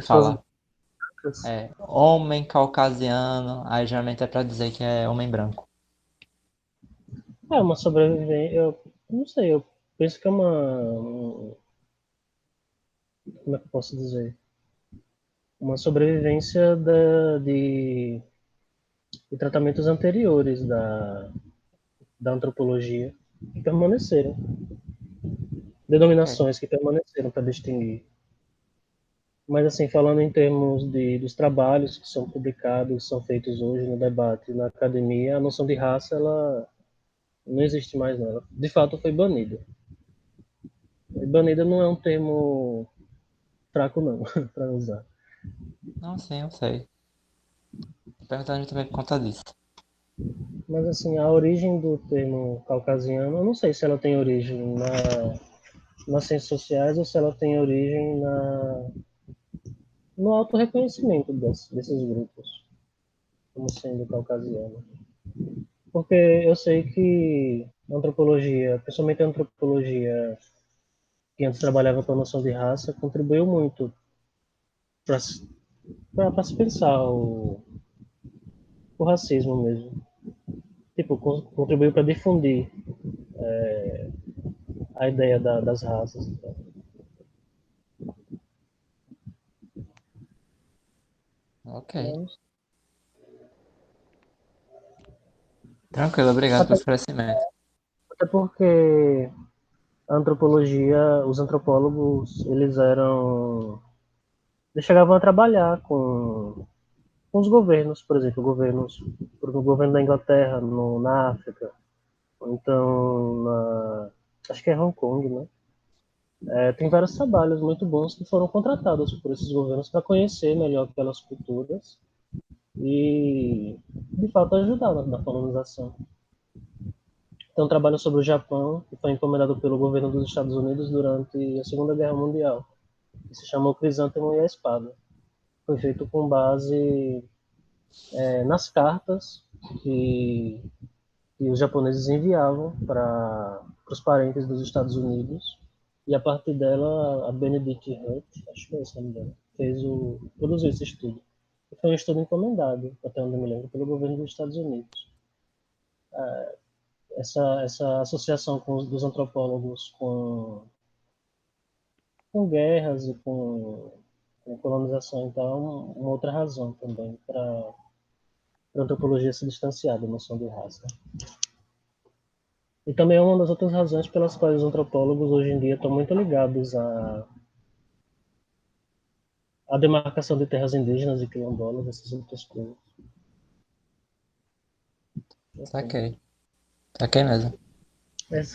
S2: Pessoas
S1: fala
S2: brancas.
S1: homem caucasiano, aí geralmente é para dizer que é homem branco.
S2: É uma sobrevivência. Eu não sei, eu penso que é como é que eu posso dizer? Uma sobrevivência de tratamentos anteriores da antropologia que permaneceram,
S1: Ok.
S2: denominações que permaneceram para distinguir. Mas, assim, falando em termos dos trabalhos que são publicados, são feitos hoje no debate na academia, a noção de raça, ela não existe mais, não. Ela, de fato, foi banida. E banida não é um termo fraco, não, para usar.
S1: Não, sim, eu sei. Tô perguntando também por conta disso.
S2: Mas, assim, a origem do termo caucasiano, eu não sei se ela tem origem nas ciências sociais ou se ela tem origem no auto-reconhecimento desses grupos como sendo caucasiano. Porque eu sei que a antropologia, principalmente a antropologia que antes trabalhava com a noção de raça, contribuiu muito para se pensar o racismo mesmo. Tipo, contribuiu para difundir a ideia das raças.
S1: Ok.
S2: Mas,
S1: Tranquilo, obrigado pelo
S2: até,
S1: esclarecimento.
S2: até porque a antropologia, os antropólogos, eles chegavam a trabalhar com os governos, por exemplo, o governo da Inglaterra na África, ou então acho que é Hong Kong, né? Tem vários trabalhos muito bons que foram contratados por esses governos para conhecer melhor aquelas culturas e, de fato, ajudar na colonização. Tem um trabalho sobre o Japão, que foi encomendado pelo governo dos Estados Unidos durante a Segunda Guerra Mundial, que se chamou Crisântemo e a Espada. Foi feito com base nas cartas que, que os japoneses enviavam para os parentes dos Estados Unidos. E a partir dela, a Benedict Hutt, acho que é esse o nome dela, produziu esse estudo. E foi um estudo encomendado, até onde eu me lembro, pelo governo dos Estados Unidos. Essa associação dos antropólogos com guerras e com colonização, então, é uma outra razão também para a antropologia se distanciar da noção de raça. E também é uma das outras razões pelas quais os antropólogos hoje em dia estão muito ligados a demarcação de terras indígenas e quilombolas, essas outras coisas. Assim,
S1: Saquei. Saquei mesmo.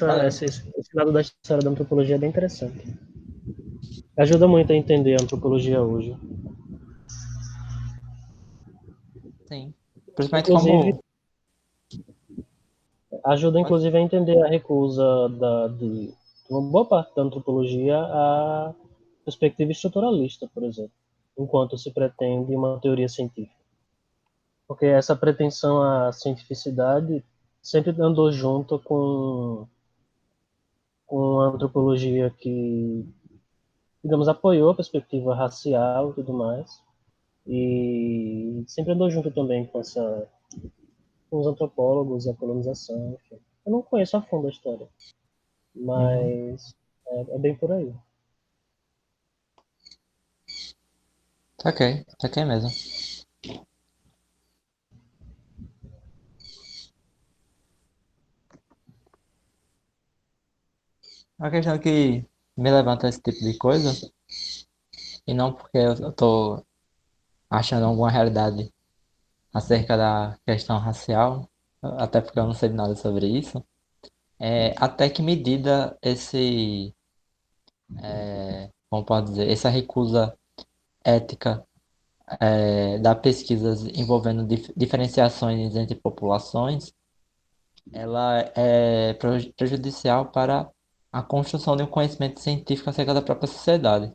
S1: Valeu.
S2: esse lado da história da antropologia é bem interessante. Ajuda muito a entender a antropologia hoje.
S1: Sim. Principalmente
S2: Inclusive,
S1: como.
S2: ajuda
S1: Pode-
S2: inclusive a entender a recusa de uma boa parte da antropologia à perspectiva estruturalista, por exemplo, enquanto se pretende uma teoria científica. Porque essa pretensão à cientificidade sempre andou junto com a antropologia que, digamos, apoiou a perspectiva racial e tudo mais, e sempre andou junto também com os antropólogos e a colonização, enfim. Eu não conheço a fundo a história,
S1: Uhum.
S2: mas é bem por aí.
S1: Saquei. Saquei mesmo. A questão que me levanta esse tipo de coisa, e não porque eu tô achando alguma realidade acerca da questão racial, até porque eu não sei nada sobre isso, é até que medida como pode dizer, essa recusa ética da pesquisas envolvendo diferenciações entre populações, ela é prejudicial para a construção de um conhecimento científico acerca da própria sociedade.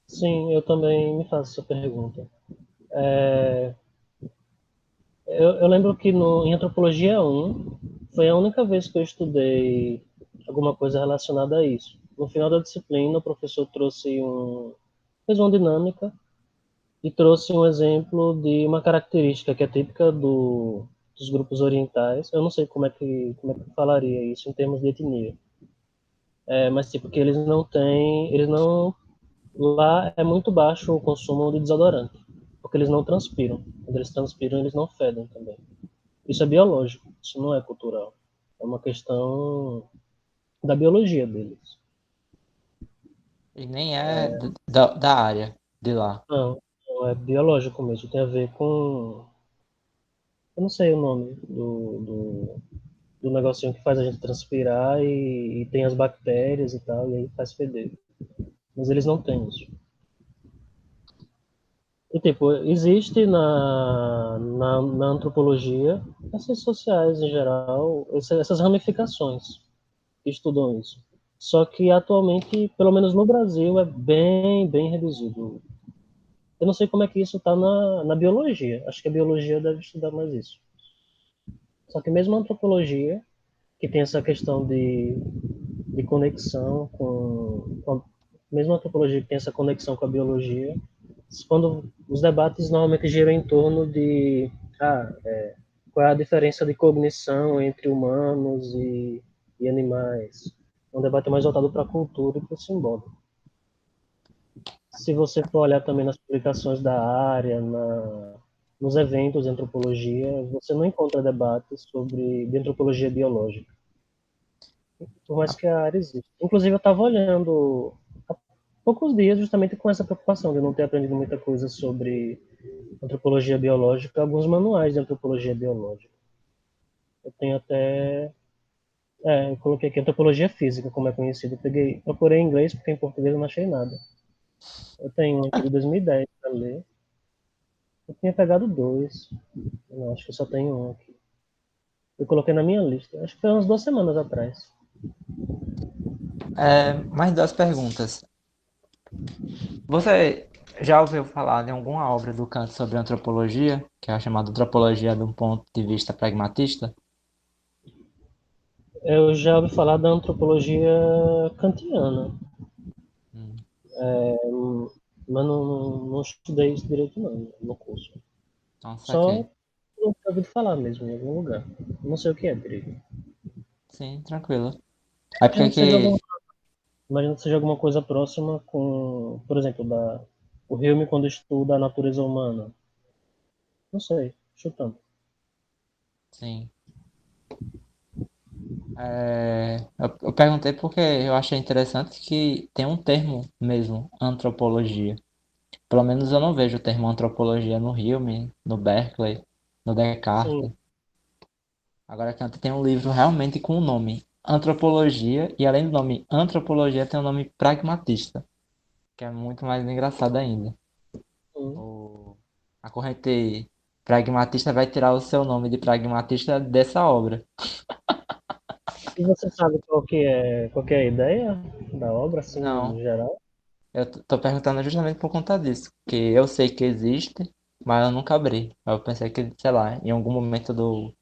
S2: Sim, eu também me faço essa pergunta. Eu lembro que em Antropologia 1 foi a única vez que eu estudei alguma coisa relacionada a isso. No final da disciplina, o professor fez uma dinâmica e trouxe um exemplo de uma característica que é típica dos grupos orientais. Eu não sei como é que eu falaria isso em termos de etnia. Mas tipo, que eles não, lá é muito baixo o consumo de desodorante, porque eles não transpiram. Quando eles transpiram, eles não fedem também. Isso é biológico, isso não é cultural. É uma questão da biologia deles.
S1: E nem é da área de lá.
S2: Não, não é biológico mesmo. Tem a ver com. Eu não sei o nome do negocinho que faz a gente transpirar e tem as bactérias e tal, e aí faz feder. Mas eles não têm isso. E, tipo, existe na antropologia, nas ciências sociais em geral, essas ramificações que estudam isso. Só que atualmente, pelo menos no Brasil, é bem reduzido. Eu não sei como é que isso está na biologia. Acho que a biologia deve estudar mais isso. Só que mesmo a antropologia, que tem essa questão de conexão mesmo a antropologia que tem essa conexão com a biologia, quando os debates normalmente giram em torno de qual é a diferença de cognição entre humanos e animais. É um debate mais voltado para a cultura e para o simbólico. Se você for olhar também nas publicações da área, nos eventos de antropologia, você não encontra debates de antropologia biológica, por mais que a área exista. Inclusive, eu estava olhando há poucos dias justamente com essa preocupação de não ter aprendido muita coisa sobre antropologia biológica, alguns manuais de antropologia biológica. Eu tenho até eu coloquei aqui antropologia física, como é conhecido. Procurei em inglês porque em português eu não achei nada. Eu tenho um aqui de 2010 para ler. Eu tinha pegado dois. Não, acho que eu só tenho um aqui. Eu coloquei na minha lista. Acho que foi umas 2 semanas atrás.
S1: Mais duas perguntas. Você já ouviu falar de alguma obra do Kant sobre antropologia, que é a chamada antropologia de um ponto de vista pragmatista?
S2: Eu já ouvi falar da antropologia kantiana,
S1: Hum,
S2: mas não estudei isso direito não, no curso.
S1: então
S2: Só
S1: saquei.
S2: ouvi falar mesmo em algum lugar. Não sei o que é direito.
S1: Sim, tranquilo. Aí porque
S2: Imagino que seja
S1: que.
S2: alguma coisa próxima por exemplo, o Hume quando estuda a natureza humana. Não sei, chutando.
S1: Sim. Eu perguntei porque eu achei interessante que tem um termo mesmo, antropologia. Pelo menos eu não vejo o termo antropologia no Hume, no Berkeley, no
S2: Sim.
S1: Descartes. Agora Kant tem um livro realmente com o nome Antropologia, e além do nome Antropologia, tem o nome Pragmatista, que é muito mais engraçado ainda.
S2: Sim.
S1: O... A corrente pragmatista vai tirar o seu nome de pragmatista dessa obra.
S2: E você sabe qual que é a ideia da obra, assim, no
S1: Não,
S2: geral?
S1: eu tô perguntando justamente por conta disso, que eu sei que existe, mas eu nunca abri. Eu pensei que, sei lá, em algum momento do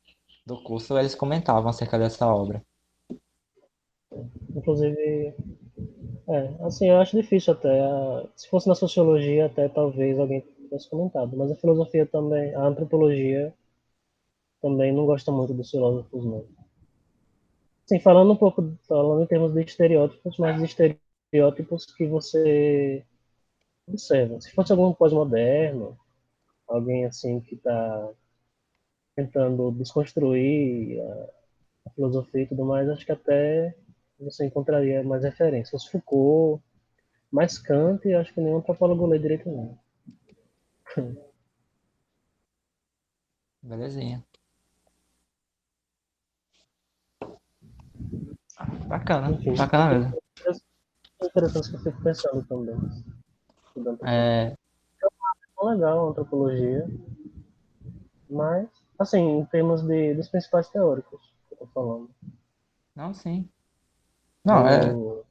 S1: curso eles comentavam acerca dessa obra.
S2: Inclusive, assim, eu acho difícil até. Se fosse na sociologia, até talvez alguém tivesse comentado. Mas a filosofia também, a antropologia também não gosta muito dos filósofos, não. Sim, falando um pouco, falando em termos de estereótipos, mas de estereótipos que você observa. Se fosse algum pós-moderno, alguém assim que está tentando desconstruir a filosofia e tudo mais, acho que até você encontraria mais referências. Se fosse Foucault, mais Kant, acho que nenhum antropólogo lê direito não.
S1: Belezinha. Bacana,
S2: Enfim, são
S1: bacana mesmo.
S2: questões interessantes que eu fico pensando também, estudando antropologia.
S1: É,
S2: É legal a antropologia, mas, assim, em termos dos principais teóricos que eu tô falando.
S1: não, sim. Não,
S2: Eu,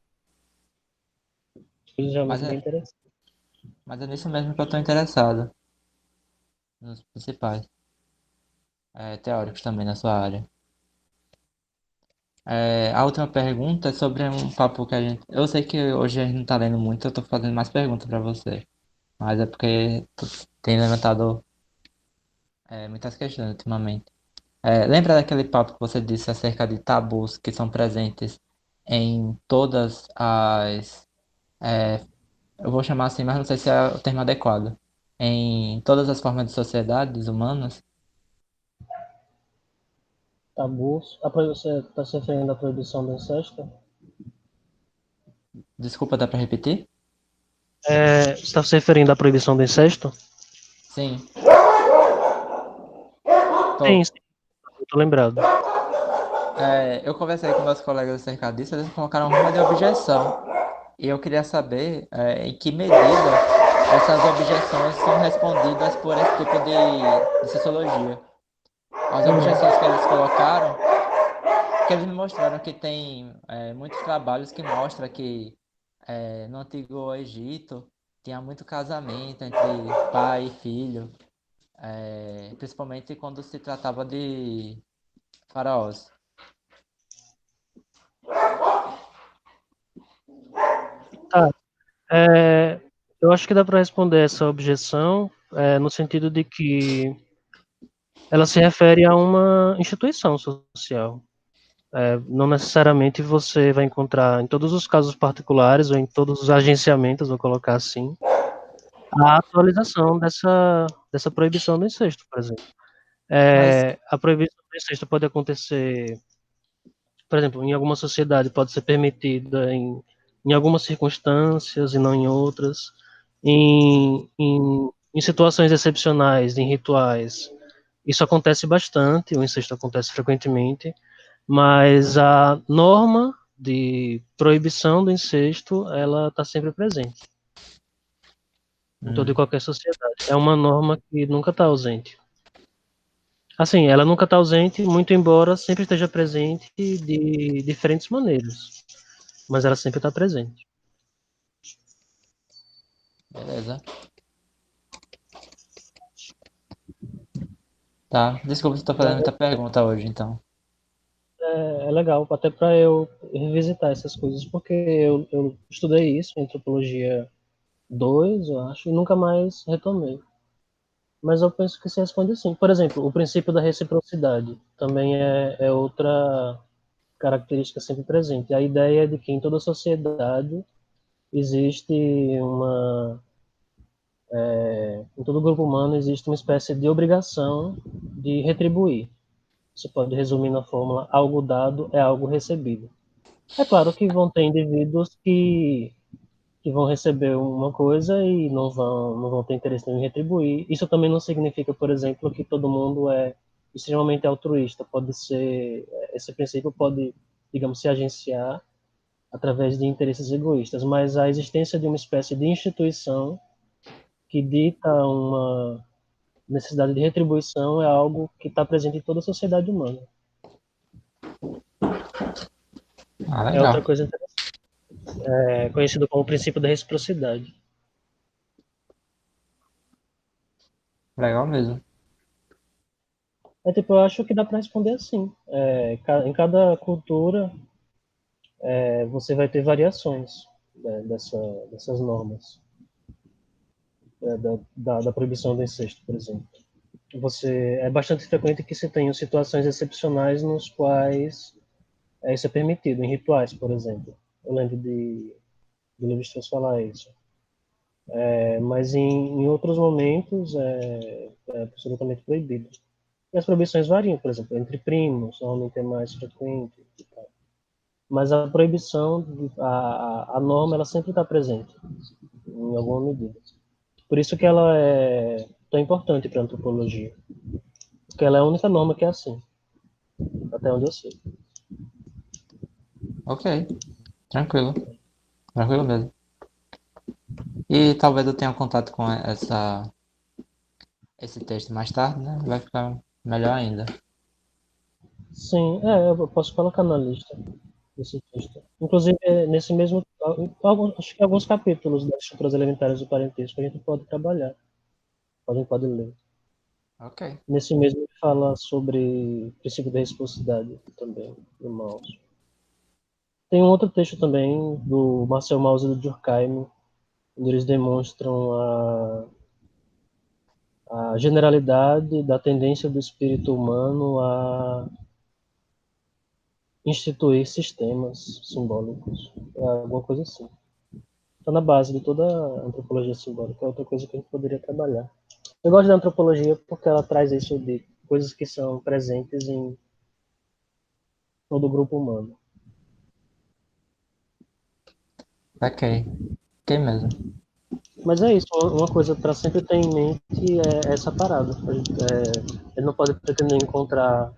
S2: Isso
S1: mas
S2: realmente bem
S1: é,
S2: interessante.
S1: mas é nisso mesmo que eu tô interessado, nos principais, teóricos também na sua área. A última pergunta é sobre um papo que a gente. Eu sei que hoje a gente não tá lendo muito, eu tô fazendo mais perguntas pra você. Mas é porque tem levantado muitas questões ultimamente. Lembra daquele papo que você disse acerca de tabus que são presentes em todas as. é, eu vou chamar assim, mas não sei se é o termo adequado. Em todas as formas de sociedades humanas?
S2: Tabus. Você está se referindo à proibição do incesto?
S1: Desculpa, dá pra repetir?
S2: Você está se referindo à proibição do incesto?
S1: Sim,
S2: Sim,
S1: tô.
S2: sim, eu tô lembrado.
S1: Eu conversei com meus colegas acerca disso, eles colocaram uma de objeção. E eu queria saber em que medida essas objeções são respondidas por esse tipo de sociologia. As
S2: Hum.
S1: objeções que eles colocaram, que eles me mostraram que tem muitos trabalhos que mostram que no Antigo Egito tinha muito casamento entre pai e filho, principalmente quando se tratava de faraós.
S2: Tá. É, eu acho que dá para responder essa objeção no sentido de que ela se refere a uma instituição social. Não necessariamente você vai encontrar em todos os casos particulares ou em todos os agenciamentos, vou colocar assim, a atualização dessa proibição do incesto, por exemplo.
S1: Mas,
S2: A proibição do incesto pode acontecer, por exemplo, em alguma sociedade pode ser permitida em algumas circunstâncias e não em outras. Em situações excepcionais, em rituais, isso acontece bastante, o incesto acontece frequentemente, mas a norma de proibição do incesto, ela está sempre presente em toda e
S1: hum,
S2: qualquer sociedade. É uma norma que nunca está ausente. Assim, ela nunca está ausente, muito embora sempre esteja presente de diferentes maneiras, mas ela sempre está presente.
S1: beleza. Tá, desculpa se estou fazendo
S2: Mas
S1: muita pergunta hoje, então.
S2: é legal, até para eu revisitar essas coisas, porque eu estudei isso em antropologia 2, eu acho, e nunca mais retomei. Mas eu penso que se responde sim. Por exemplo, o princípio da reciprocidade também é outra característica sempre presente. A ideia é de que em toda sociedade existe em todo grupo humano existe uma espécie de obrigação de retribuir. Você pode resumir na fórmula: algo dado é algo recebido. É claro que vão ter indivíduos que que vão receber uma coisa e não vão ter interesse em retribuir. Isso também não significa, por exemplo, que todo mundo é extremamente altruísta. Pode ser, esse princípio pode, digamos, se agenciar através de interesses egoístas, mas a existência de uma espécie de instituição que dita uma necessidade de retribuição é algo que está presente em toda a sociedade humana.
S1: Ah,
S2: É outra
S1: legal.
S2: coisa interessante, é conhecido como o princípio da reciprocidade.
S1: Legal mesmo.
S2: É tipo, eu acho que dá para responder assim. Em cada cultura, você vai ter variações, né, dessas normas, da proibição do incesto, por exemplo. É bastante frequente que se tenham situações excepcionais nos quais isso é permitido, em rituais, por exemplo. Eu lembro de Levi-Strauss falar isso. Mas em outros momentos é absolutamente proibido. E as proibições variam, por exemplo, entre primos, normalmente é mais frequente e tal. Mas a proibição, a norma, ela sempre está presente, em alguma medida. Por isso que ela é tão importante para a antropologia. Porque ela é a única norma que é assim, até onde eu sei.
S1: Ok, tranquilo. Tranquilo mesmo. E talvez eu tenha contato com esse texto mais tarde, né? Vai ficar melhor ainda.
S2: Sim, eu posso colocar na lista esse texto. Inclusive, nesse mesmo. Acho que alguns capítulos das estruturas elementares do parentesco a gente pode trabalhar, a gente pode ler.
S1: Ok.
S2: Nesse mesmo ele fala sobre o princípio da reciprocidade também, do Maus. Tem um outro texto também do Marcel Mauss e do Durkheim, onde eles demonstram a generalidade da tendência do espírito humano a instituir sistemas simbólicos, alguma coisa assim. Está na base de toda a antropologia simbólica, é outra coisa que a gente poderia trabalhar. Eu gosto da antropologia porque ela traz isso de coisas que são presentes em todo o grupo humano.
S1: Ok. Ok mesmo.
S2: Mas é isso, uma coisa para sempre ter em mente é essa parada. Ele não pode pretender encontrar,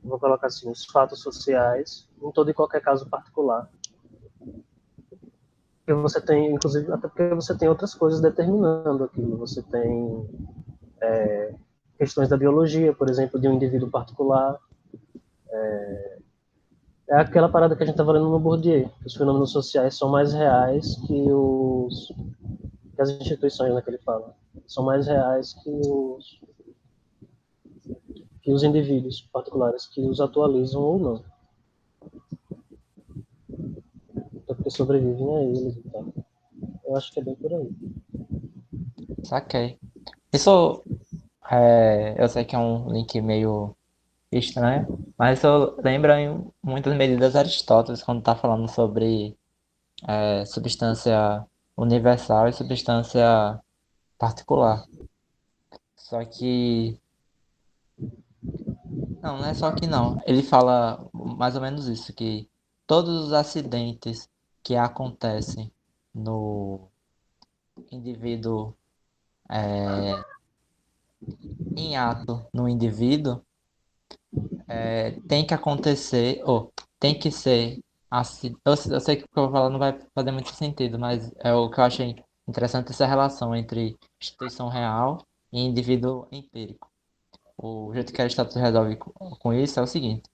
S2: vou colocar assim, os fatos sociais em todo e qualquer caso particular. Porque você tem, inclusive, até porque você tem outras coisas determinando aquilo. Você tem questões da biologia, por exemplo, de um indivíduo particular. É aquela parada que a gente estava lendo no Bourdieu, que os fenômenos sociais são mais reais que as instituições, né, que ele fala. São mais reais que os indivíduos particulares, que os atualizam ou não. Até porque sobrevivem a eles e tal. Eu acho que é bem por aí.
S1: Saquei. Isso, eu sei que é um link meio estranho, mas isso lembra em muitas medidas Aristóteles quando está falando sobre substância universal e substância particular. Só que. Não, não é só que não. Ele fala mais ou menos isso, que todos os acidentes que acontecem no indivíduo, em ato no indivíduo, tem que acontecer, ou tem que ser assim. Eu sei que o que eu vou falar não vai fazer muito sentido, mas é o que eu achei interessante essa relação entre instituição real e indivíduo empírico. O jeito que Aristóteles resolve com isso é o seguinte: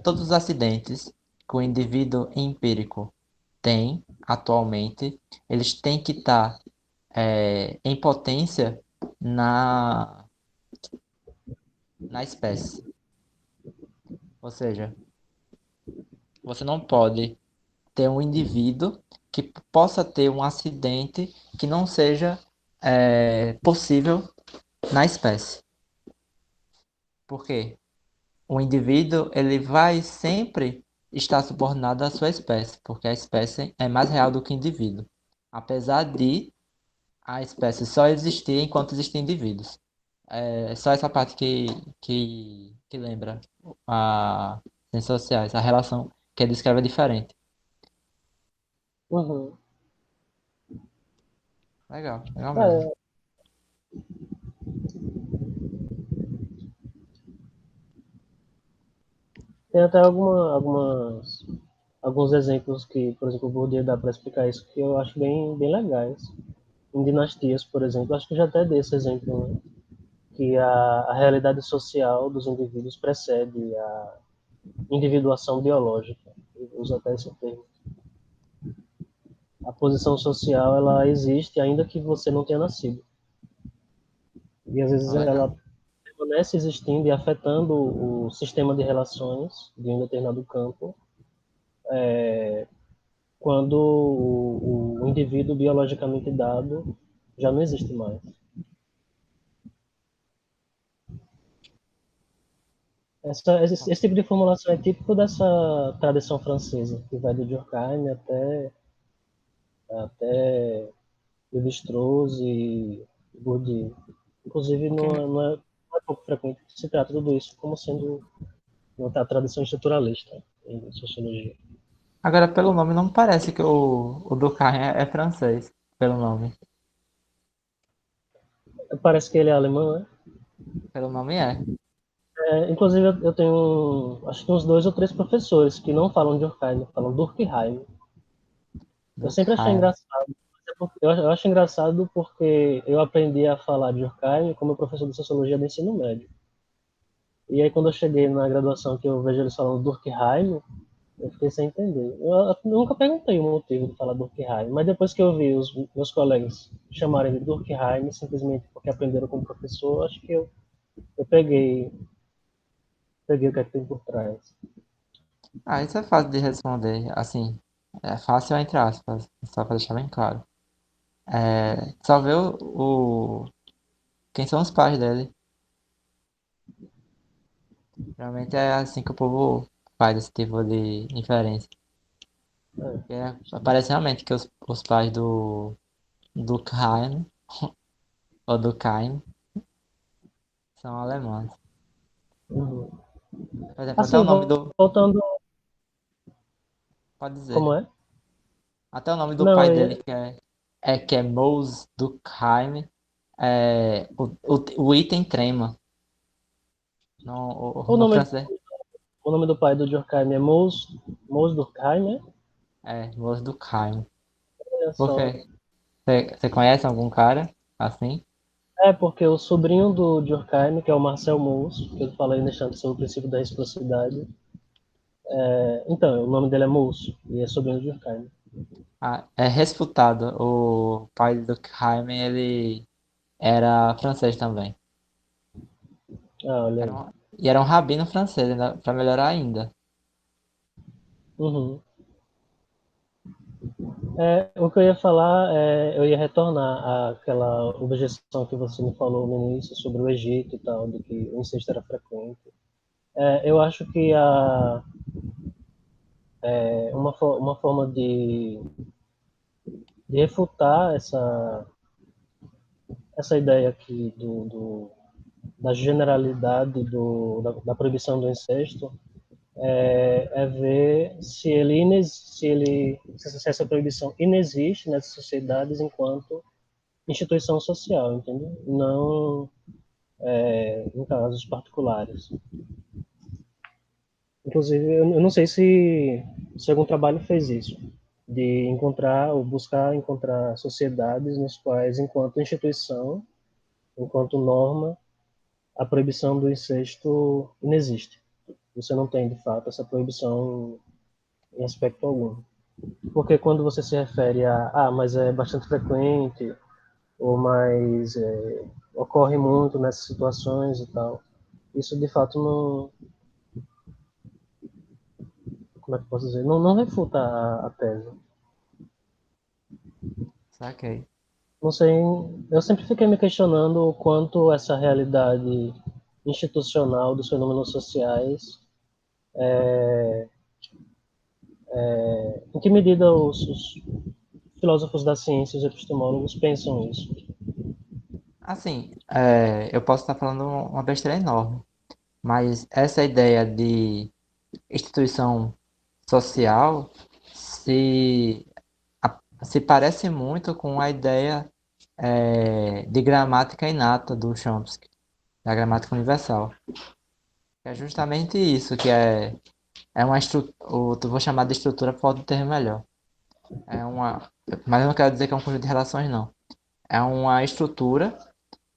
S1: todos os acidentes que o indivíduo empírico tem atualmente, eles têm que estar em potência na, na espécie. Ou seja, você não pode ter um indivíduo que possa ter um acidente que não seja possível na espécie. Por quê? O indivíduo ele vai sempre estar subordinado à sua espécie, porque a espécie é mais real do que o indivíduo, apesar de a espécie só existir enquanto existem indivíduos. É só essa parte que lembra a ciências sociais, a relação que ele descreve é diferente.
S2: Uhum.
S1: Legal, legal mesmo.
S2: É, tem até alguns exemplos que, por exemplo, o Bourdieu dá para explicar isso que eu acho bem legais. Em dinastias, por exemplo, acho que eu já até dei esse exemplo, né? Que a realidade social dos indivíduos precede a individuação biológica. Eu uso até esse termo. A posição social ela existe ainda que você não tenha nascido. E às vezes
S1: Ah, legal.
S2: ela permanece existindo e afetando o sistema de relações de um determinado campo quando o indivíduo biologicamente dado já não existe mais. Esse tipo de formulação é típico dessa tradição francesa, que vai do Durkheim até Lévi-Strauss e Bourdieu. Inclusive,
S1: Porque
S2: não é pouco frequente que se trata tudo isso como sendo uma tradição estruturalista em sociologia.
S1: agora pelo nome não me parece que o Durkheim é francês, pelo nome.
S2: Parece que ele é alemão, né?
S1: Pelo nome é.
S2: Inclusive, eu tenho acho que uns dois ou três professores que não falam Durkheim, falam Durkheim. Eu sempre achei
S1: Durkheim.
S2: engraçado. Eu acho engraçado porque eu aprendi a falar Durkheim como professor de sociologia do ensino médio. E aí, quando eu cheguei na graduação, que eu vejo eles falando Durkheim, eu fiquei sem entender. Eu nunca perguntei o motivo de falar Durkheim, mas depois que eu vi os meus colegas chamarem de Durkheim, simplesmente porque aprenderam com o professor, acho que eu peguei o que é que tem por trás.
S1: Ah, isso é fácil de responder. Assim, é fácil entre aspas, só pra deixar bem claro. Só ver quem são os pais dele. Realmente é assim que o povo faz esse tipo de inferência. Parece realmente que os pais do Kain, ou do Kain, são alemães.
S2: Uhum.
S1: Por exemplo, até o
S2: Assim,
S1: nome do.
S2: voltando,
S1: Pode dizer.
S2: como é?
S1: Até o nome do
S2: Não,
S1: pai dele, que é Mose Durkheim, o item trema.
S2: o
S1: No
S2: nome,
S1: francês.
S2: o nome do pai do Durkheim é Mose Durkheim, né?
S1: Mose Durkheim.
S2: Olha
S1: Por
S2: só.
S1: quê? Você conhece algum cara assim?
S2: É porque o sobrinho do Durkheim, que é o Marcel Mauss, que eu falei nesse instante sobre o princípio da reciprocidade, então, o nome dele é Mauss, e é sobrinho do Durkheim.
S1: Ah, é refutado. O pai do Durkheim, ele era francês também.
S2: Ah, olha aí.
S1: E era um rabino francês, ainda, pra melhorar ainda.
S2: Uhum. O que eu ia falar, eu ia retornar àquela objeção que você me falou no início sobre o Egito e tal, de que o incesto era frequente. Eu acho que uma forma de refutar essa ideia aqui da generalidade da proibição do incesto é ver se essa proibição inexiste nessas sociedades enquanto instituição social, entendeu? Não em casos particulares. Inclusive, eu não sei se algum trabalho fez isso, de encontrar ou buscar encontrar sociedades nas quais, enquanto instituição, enquanto norma, a proibição do incesto inexiste. Você não tem, de fato, essa proibição em aspecto algum. Porque quando você se refere mas é bastante frequente, ou mais ocorre muito nessas situações e tal, isso de fato não, como é que eu posso dizer, não refuta a tese.
S1: Saquei.
S2: Não sei, eu sempre fiquei me questionando o quanto essa realidade institucional dos fenômenos sociais, em que medida os filósofos da ciência, os epistemólogos pensam isso.
S1: Assim, eu posso estar falando uma besteira enorme, mas essa ideia de instituição social se parece muito com a ideia de gramática inata do Chomsky, da gramática universal. É justamente isso, que é uma estrutura, eu vou chamar de estrutura, pode ter melhor. É uma, mas eu não quero dizer que é um conjunto de relações, não. É uma estrutura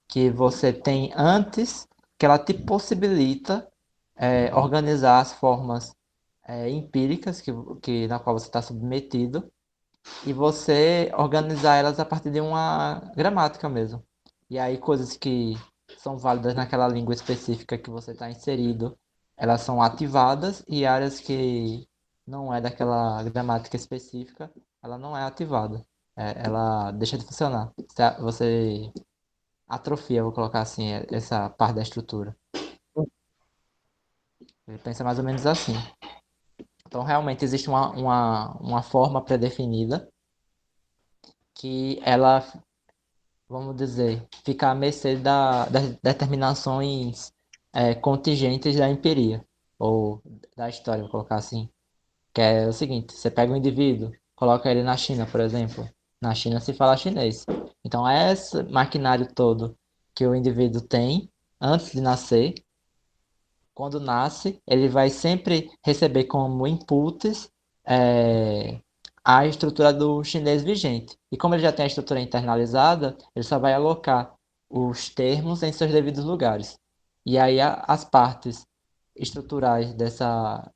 S1: que você tem antes, que ela te possibilita organizar as formas empíricas na qual você está submetido e você organizar elas a partir de uma gramática mesmo. E aí coisas que são válidas naquela língua específica que você está inserido, elas são ativadas e áreas que não é daquela gramática específica, ela não é ativada. Ela deixa de funcionar. Você atrofia, vou colocar assim, essa parte da estrutura. Ele pensa mais ou menos assim. Então, realmente existe uma forma pré-definida que ela, vamos dizer, fica à mercê das determinações contingentes da empiria, ou da história, vou colocar assim. Que é o seguinte, você pega um indivíduo, coloca ele na China, por exemplo. Na China se fala chinês. Então, esse maquinário todo que o indivíduo tem antes de nascer, quando nasce, ele vai sempre receber como inputs é, a estrutura do chinês vigente. E como ele já tem a estrutura internalizada, ele só vai alocar os termos em seus devidos lugares. E aí as partes estruturais dessa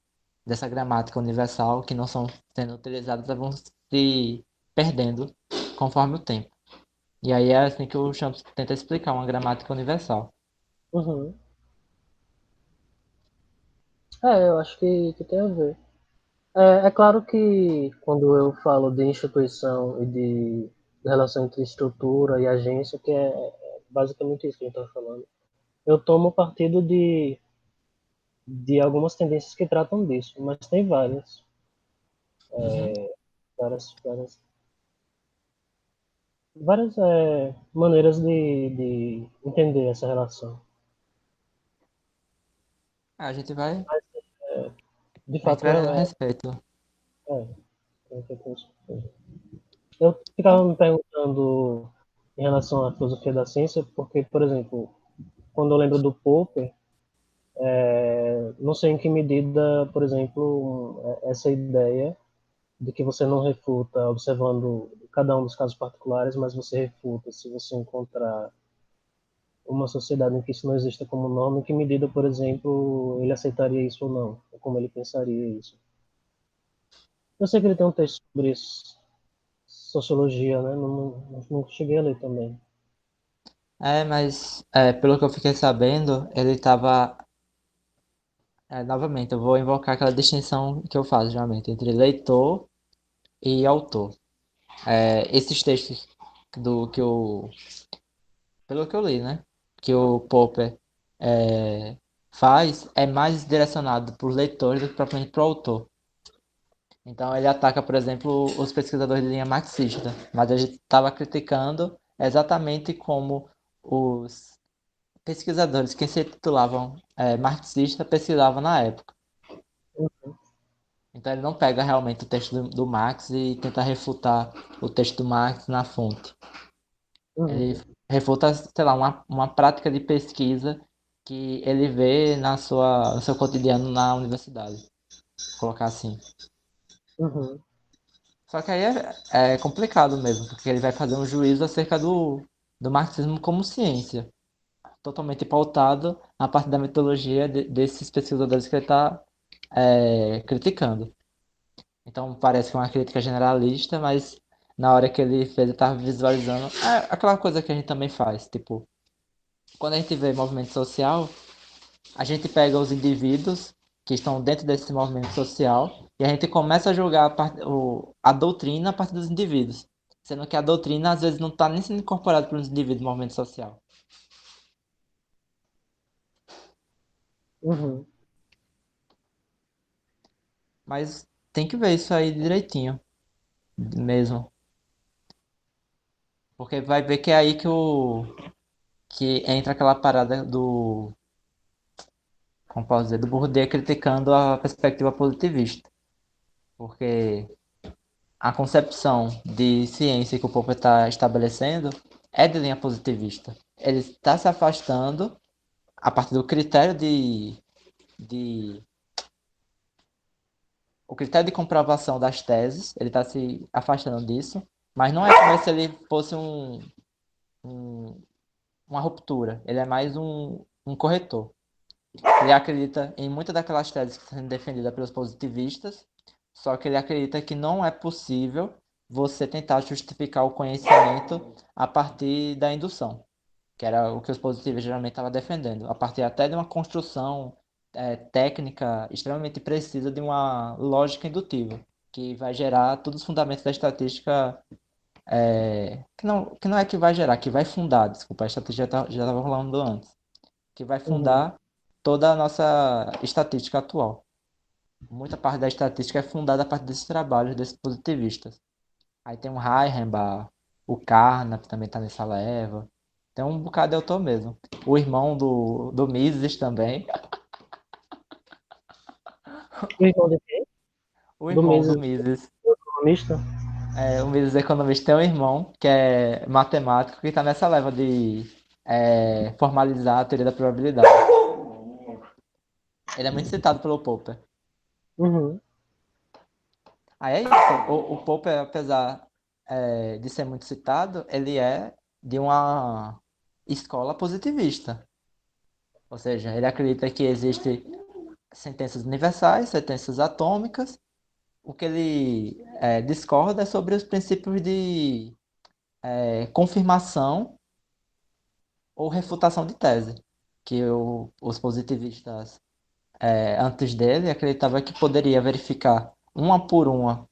S1: gramática universal que não são sendo utilizadas vão se perdendo conforme o tempo. E aí é assim que o Champs tenta explicar uma gramática universal.
S2: Uhum. Eu acho que tem a ver. É claro que quando eu falo de instituição e de relação entre estrutura e agência, que é basicamente isso que a gente está falando, eu tomo partido de algumas tendências que tratam disso, mas tem
S1: Uhum.
S2: várias, várias, várias maneiras de entender essa relação.
S1: A gente vai,
S2: De
S1: a gente
S2: fato,
S1: vai vendo a respeito.
S2: é, eu ficava me perguntando em relação à filosofia da ciência, porque, por exemplo, quando eu lembro do Popper, não sei em que medida, por exemplo, essa ideia de que você não refuta observando cada um dos casos particulares, mas você refuta se você encontrar uma sociedade em que isso não exista como norma, em que medida, por exemplo, ele aceitaria isso ou não, ou como ele pensaria isso. Eu sei que ele tem um texto sobre isso, sociologia, né? Não cheguei a ler também.
S1: Mas pelo que eu fiquei sabendo, ele estava. Novamente, eu vou invocar aquela distinção que eu faço geralmente entre leitor e autor. Esses textos do que eu. Pelo que eu li, né? Que o Popper é, faz é mais direcionado para os leitores do que propriamente para o autor. Então ele ataca, por exemplo, os pesquisadores de linha marxista, mas a gente estava criticando exatamente como os pesquisadores que se titulavam marxista pesquisavam na época. Então ele não pega realmente o texto do Marx e tenta refutar o texto do Marx na fonte. Ele
S2: Uhum,
S1: refuta, sei lá, uma prática de pesquisa que ele vê no seu cotidiano na universidade. Vou colocar assim.
S2: uhum,
S1: Só que aí é complicado mesmo, porque ele vai fazer um juízo acerca do marxismo como ciência, totalmente pautado na parte da metodologia desses pesquisadores que ele está criticando. Então parece que é uma crítica generalista, mas na hora que ele fez, ele estava visualizando aquela coisa que a gente também faz. Tipo, quando a gente vê movimento social, a gente pega os indivíduos que estão dentro desse movimento social e a gente começa a julgar a doutrina a partir dos indivíduos. Sendo que a doutrina às vezes não está nem sendo incorporada pelos indivíduos do movimento social.
S2: uhum,
S1: Mas tem que ver isso aí direitinho, mesmo. Porque vai ver que é aí que entra aquela parada como posso dizer, do Bourdieu criticando a perspectiva positivista. Porque a concepção de ciência que o Popper está estabelecendo é de linha positivista. Ele está se afastando a partir do critério de o critério de comprovação das teses, ele está se afastando disso, mas não é como se ele fosse um- uma ruptura, ele é mais um corretor. Ele acredita em muitas daquelas teses que estão sendo defendidas pelos positivistas, só que ele acredita que não é possível você tentar justificar o conhecimento a partir da indução, que era o que os positivistas geralmente estavam defendendo, a partir até de uma construção técnica extremamente precisa de uma lógica indutiva, que vai gerar todos os fundamentos da estatística, que não é que vai gerar, que vai fundar, desculpa, a estatística já estava rolando antes, que vai
S2: Uhum.
S1: fundar toda a nossa estatística atual. Muita parte da estatística é fundada a partir desses trabalhos desses positivistas. Aí tem o Reichenbach, o Carnap também está nessa leva. Tem um bocado de autor mesmo. O irmão do Mises também.
S2: O irmão de quem?
S1: O
S2: Do
S1: irmão do
S2: Mises,
S1: Mises.
S2: o economista?
S1: O Mises economista tem um irmão que é matemático que está nessa leva de formalizar a teoria da probabilidade. Ele é muito citado pelo Popper.
S2: Uhum.
S1: Aí é isso. O Popper, apesar de ser muito citado, ele é de uma escola positivista. Ou seja, ele acredita que existem sentenças universais, sentenças atômicas. O que ele discorda é sobre os princípios de confirmação ou refutação de tese, que os positivistas antes dele acreditavam que poderia verificar uma por uma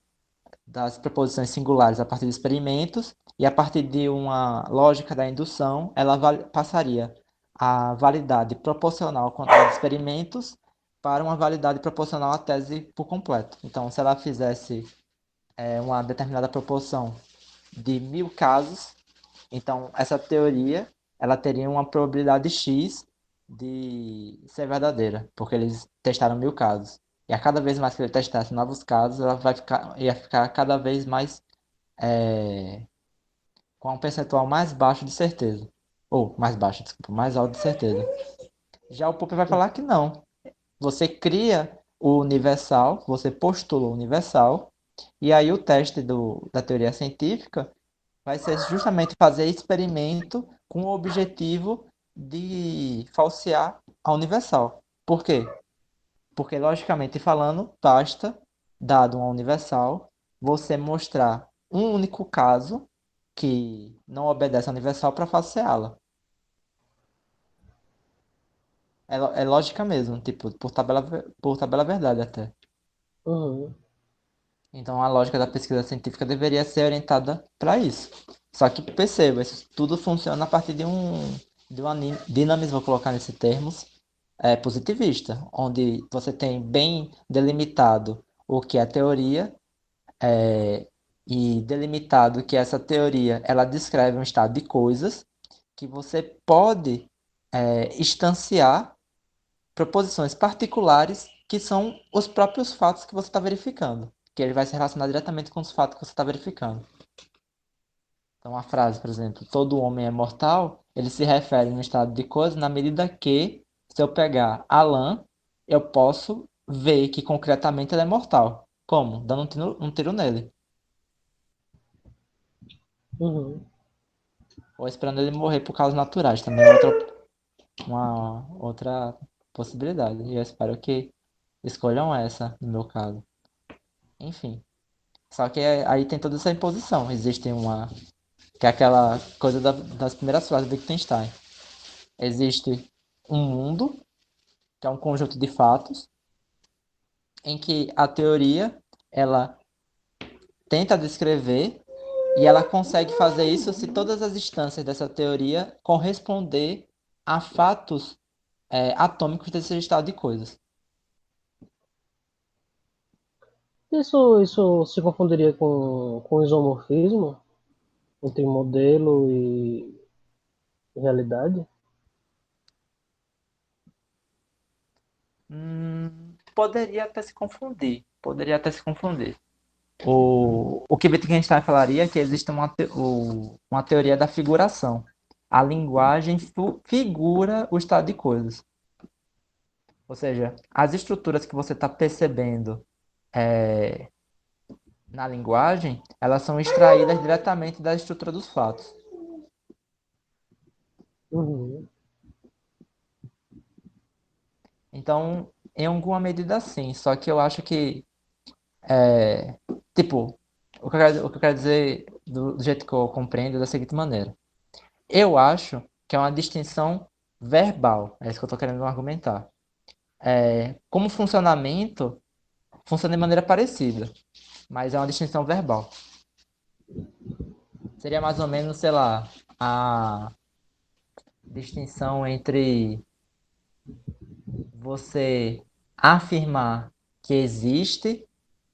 S1: das proposições singulares a partir de experimentos, e a partir de uma lógica da indução, ela passaria a validade proporcional à quantidade de experimentos para uma validade proporcional à tese por completo. Então, se ela fizesse uma determinada proporção de 1.000 casos, então essa teoria ela teria uma probabilidade X de ser verdadeira, porque eles testaram 1.000 casos. E a cada vez mais que ele testasse novos casos, ela ia ficar cada vez mais com um percentual mais baixo de certeza. Ou mais baixo, desculpa, mais alto de certeza. Já o Popper vai falar que não. Você cria o universal, você postula o universal, e aí o teste da teoria científica vai ser justamente fazer experimento com o objetivo de falsear a universal. Por quê? Porque, logicamente falando, basta, dado uma universal, você mostrar um único caso que não obedece à universal para falseá-la. É lógica mesmo, tipo, por tabela verdade até.
S2: Uhum.
S1: Então a lógica da pesquisa científica deveria ser orientada para isso. Só que perceba, isso tudo funciona a partir de uma dinamismo, vou colocar nesse termos, positivista, onde você tem bem delimitado o que é teoria e delimitado que essa teoria ela descreve um estado de coisas que você pode instanciar proposições particulares que são os próprios fatos que você está verificando, que ele vai se relacionar diretamente com os fatos que você está verificando. Então, a frase, por exemplo, todo homem é mortal, ele se refere no estado de coisas na medida que, se eu pegar Alan, eu posso ver que concretamente ele é mortal. Como? Dando um tiro nele.
S2: Uhum.
S1: Ou esperando ele morrer por causas naturais. Também é uma outra possibilidade. E eu espero que escolham essa, no meu caso. Enfim. Só que aí tem toda essa imposição. Existe uma. Que é aquela coisa das primeiras frases do Wittgenstein. Existe um mundo, que é um conjunto de fatos, em que a teoria ela tenta descrever e ela consegue fazer isso se todas as instâncias dessa teoria corresponder a fatos atômicos desse estado de coisas.
S2: Isso se confundiria com isomorfismo entre modelo e realidade?
S1: Poderia até se confundir. Poderia até se confundir. O que Wittgenstein falaria é que existe uma teoria da figuração. A linguagem figura o estado de coisas. Ou seja, as estruturas que você está percebendo é, na linguagem, elas são extraídas diretamente da estrutura dos fatos.
S2: Uhum.
S1: Então, em alguma medida sim, só que eu acho que, é, tipo, o que eu quero dizer do jeito que eu compreendo é da seguinte maneira. Eu acho que é uma distinção verbal, é isso que eu estou querendo argumentar. Como funcionamento, funciona de maneira parecida, mas é uma distinção verbal. Seria mais ou menos, sei lá, a distinção entre você afirmar que existe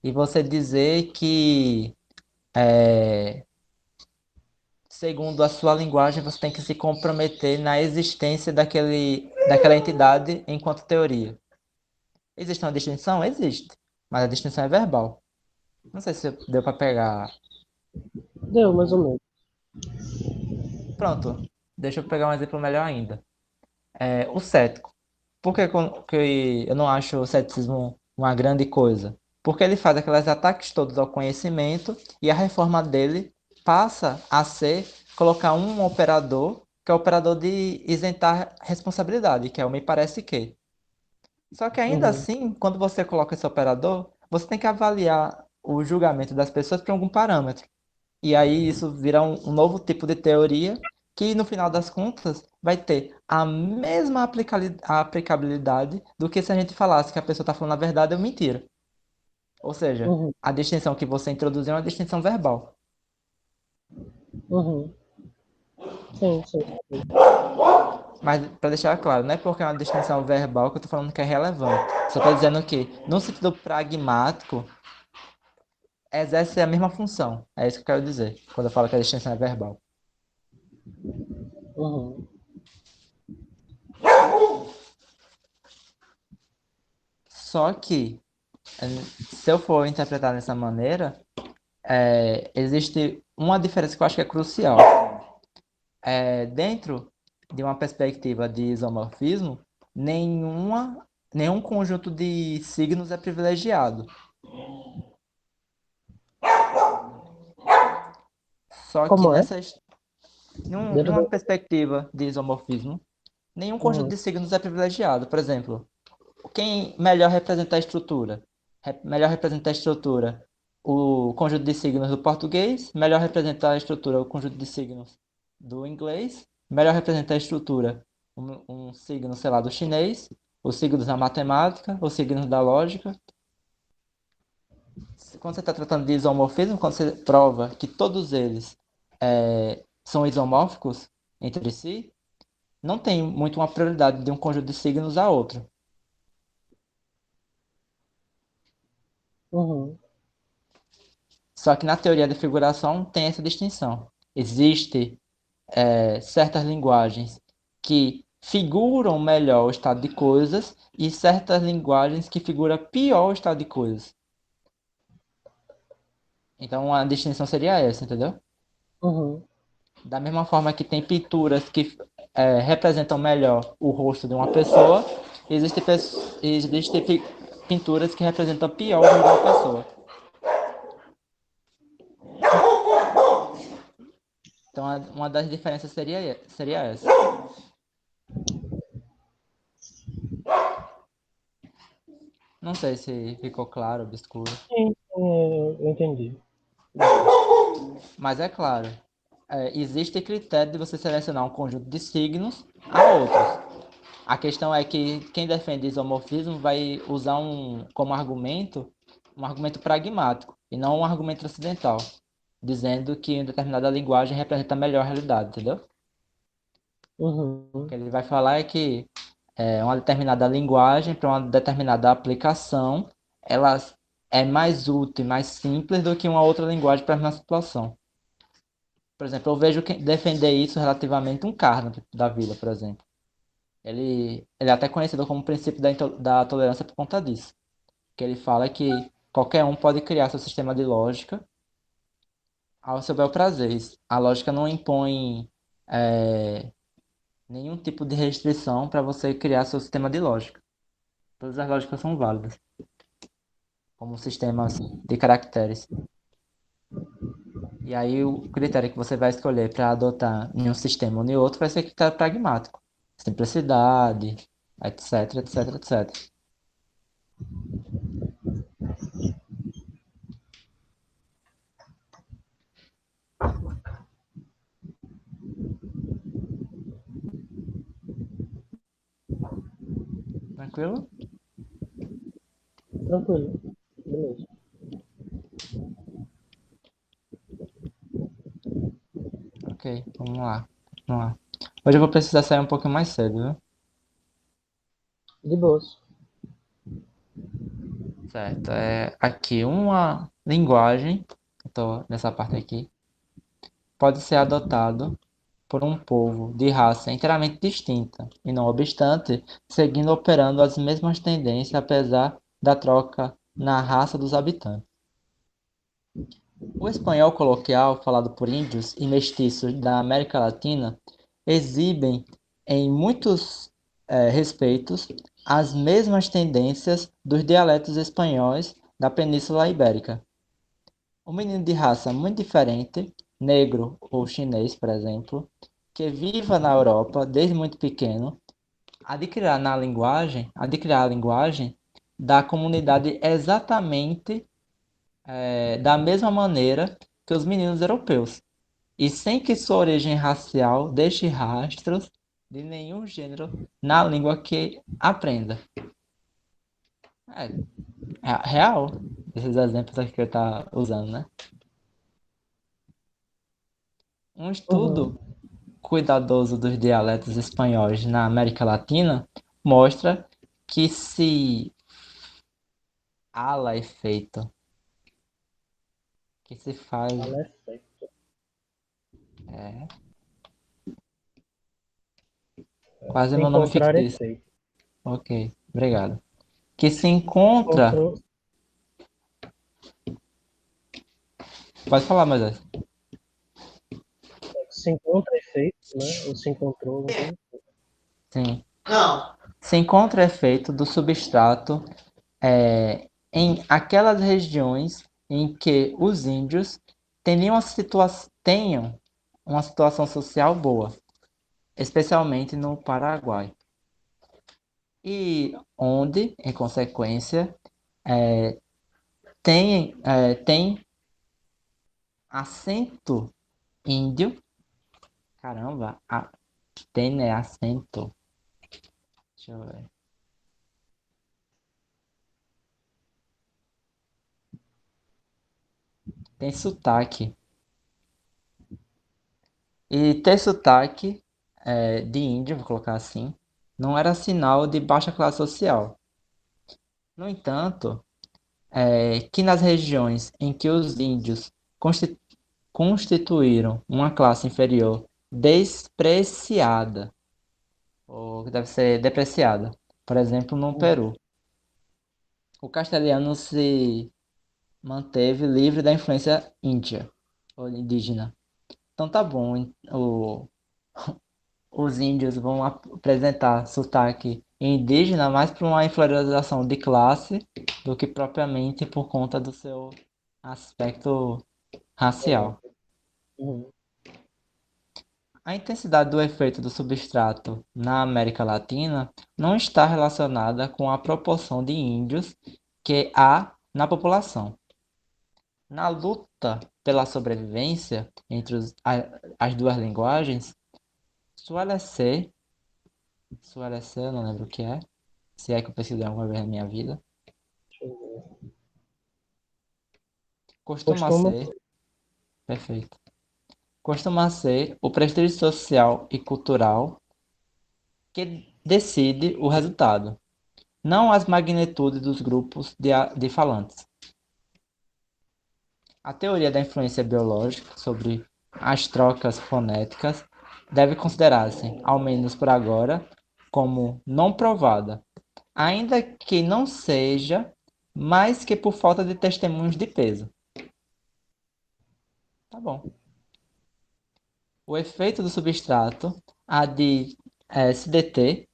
S1: e você dizer que, segundo a sua linguagem, você tem que se comprometer na existência daquela entidade enquanto teoria. Existe uma distinção? Existe, mas a distinção é verbal. Não sei se deu para pegar.
S2: Deu, mais ou menos.
S1: Pronto, deixa eu pegar um exemplo melhor ainda. O cético. Por que eu não acho o ceticismo uma grande coisa? Porque ele faz aqueles ataques todos ao conhecimento e a reforma dele passa a ser colocar um operador, que é o operador de isentar responsabilidade, que é o me parece que. Só que ainda
S2: Uhum.
S1: assim, quando você coloca esse operador, você tem que avaliar o julgamento das pessoas por algum parâmetro. E aí isso vira um novo tipo de teoria que, no final das contas, vai ter a mesma aplicabilidade do que se a gente falasse que a pessoa está falando a verdade ou mentira. Ou seja,
S2: Uhum.
S1: a distinção que você introduziu é uma distinção verbal.
S2: Uhum. Sim, sim.
S1: Mas, para deixar claro, não é porque é uma distinção verbal que eu estou falando que é relevante. Só estou dizendo que, no sentido pragmático, exerce a mesma função. É isso que eu quero dizer, quando eu falo que a distinção é verbal.
S2: Uhum.
S1: Só que, se eu for interpretar dessa maneira, existe uma diferença que eu acho que é crucial. Dentro de uma perspectiva de isomorfismo, nenhum conjunto de signos é privilegiado. Só que
S2: Como é? Dentro
S1: numa
S2: da.
S1: perspectiva de isomorfismo, nenhum conjunto
S2: Uhum.
S1: de signos é privilegiado. Por exemplo, quem melhor representa a estrutura? Melhor representa a estrutura o conjunto de signos do português, melhor representa a estrutura o conjunto de signos do inglês, melhor representa a estrutura um signo, sei lá, do chinês, os signos da matemática, os signos da lógica. Quando você está tratando de isomorfismo, quando você prova que todos eles são isomórficos entre si, não tem muito uma prioridade de um conjunto de signos a outro.
S2: Uhum.
S1: Só que na teoria da figuração tem essa distinção. Existe certas linguagens que figuram melhor o estado de coisas e certas linguagens que figuram pior o estado de coisas. Então a distinção seria essa, entendeu?
S2: Uhum.
S1: Da mesma forma que tem pinturas que representam melhor o rosto de uma pessoa, existem pinturas que representam pior o rosto de uma pessoa. Então uma das diferenças seria essa. Não sei se ficou claro, obscuro.
S2: Sim, eu entendi.
S1: Mas é claro, existe critério de você selecionar um conjunto de signos a outros. A questão é que quem defende isomorfismo vai usar como argumento um argumento pragmático e não um argumento ocidental, dizendo que em determinada linguagem representa melhor a realidade, entendeu? O que
S2: Uhum.
S1: ele vai falar é que uma determinada linguagem para uma determinada aplicação, ela é mais útil, mais simples do que uma outra linguagem para a mesma situação. Por exemplo, eu vejo defender isso relativamente um Carnap da vida, por exemplo. Ele é até conhecido como princípio da tolerância por conta disso. Que ele fala que qualquer um pode criar seu sistema de lógica ao seu bel prazer. A lógica não impõe nenhum tipo de restrição para você criar seu sistema de lógica. Todas as lógicas são válidas, como sistemas de caracteres. E aí o critério que você vai escolher para adotar em um sistema ou em outro vai ser critério pragmático. Simplicidade, etc, etc, etc. Tranquilo?
S2: Tranquilo. Beleza.
S1: Ok, vamos lá. Vamos lá. Hoje eu vou precisar sair um pouquinho mais cedo, viu?
S2: De boas.
S1: Certo. É aqui uma linguagem, eu tô nessa parte aqui, pode ser adotado por um povo de raça inteiramente distinta, e não obstante, seguindo operando as mesmas tendências apesar da troca na raça dos habitantes. O espanhol coloquial, falado por índios e mestiços da América Latina, exibem, em muitos respeitos, as mesmas tendências dos dialetos espanhóis da Península Ibérica. Um menino de raça muito diferente, negro ou chinês, por exemplo, que viva na Europa desde muito pequeno, adquirirá a linguagem da comunidade exatamente da mesma maneira que os meninos europeus, e sem que sua origem racial deixe rastros de nenhum gênero na língua que aprenda. É, é real, esses exemplos aqui que eu estou usando, né? Um
S2: Uhum.
S1: estudo cuidadoso dos dialetos espanhóis na América Latina mostra que se ala efeito, que se faz.
S2: Fala é certo.
S1: É, quase
S2: Se
S1: meu nome
S2: encontrar
S1: fictício.
S2: efeito.
S1: Ok, obrigado. Que se encontra.
S2: Encontrou,
S1: Pode falar, Moisés.
S2: se encontra efeito, né? Ou se encontrou alguma coisa.
S1: Sim. Não. Se encontra efeito do substrato em aquelas regiões em que os índios tenham uma situação social boa, especialmente no Paraguai. E onde, em consequência, tem acento índio. Caramba, tem, né, acento. Deixa eu ver. Tem sotaque. E ter sotaque de índio, vou colocar assim, não era sinal de baixa classe social. No entanto, que nas regiões em que os índios constituíram uma classe inferior despreciada, ou que deve ser depreciada, por exemplo, no
S2: Uhum.
S1: Peru, o castelhano se manteve livre da influência índia ou indígena. Então tá bom, os índios vão apresentar sotaque indígena mais por uma inferiorização de classe do que propriamente por conta do seu aspecto racial.
S2: Uhum.
S1: A intensidade do efeito do substrato na América Latina não está relacionada com a proporção de índios que há na população. Na luta pela sobrevivência entre as duas linguagens, suele ser, eu não lembro o que é, se é que eu pesquisei alguma vez na minha vida,
S2: Deixa eu ver.
S1: costuma
S2: Costuma
S1: ser, perfeito, costuma ser o prestígio social e cultural que decide o resultado, não as magnitudes dos grupos de falantes. A teoria da influência biológica sobre as trocas fonéticas deve considerar-se, ao menos por agora, como não provada, ainda que não seja mais que por falta de testemunhos de peso. Tá bom. O efeito do substrato há de se deter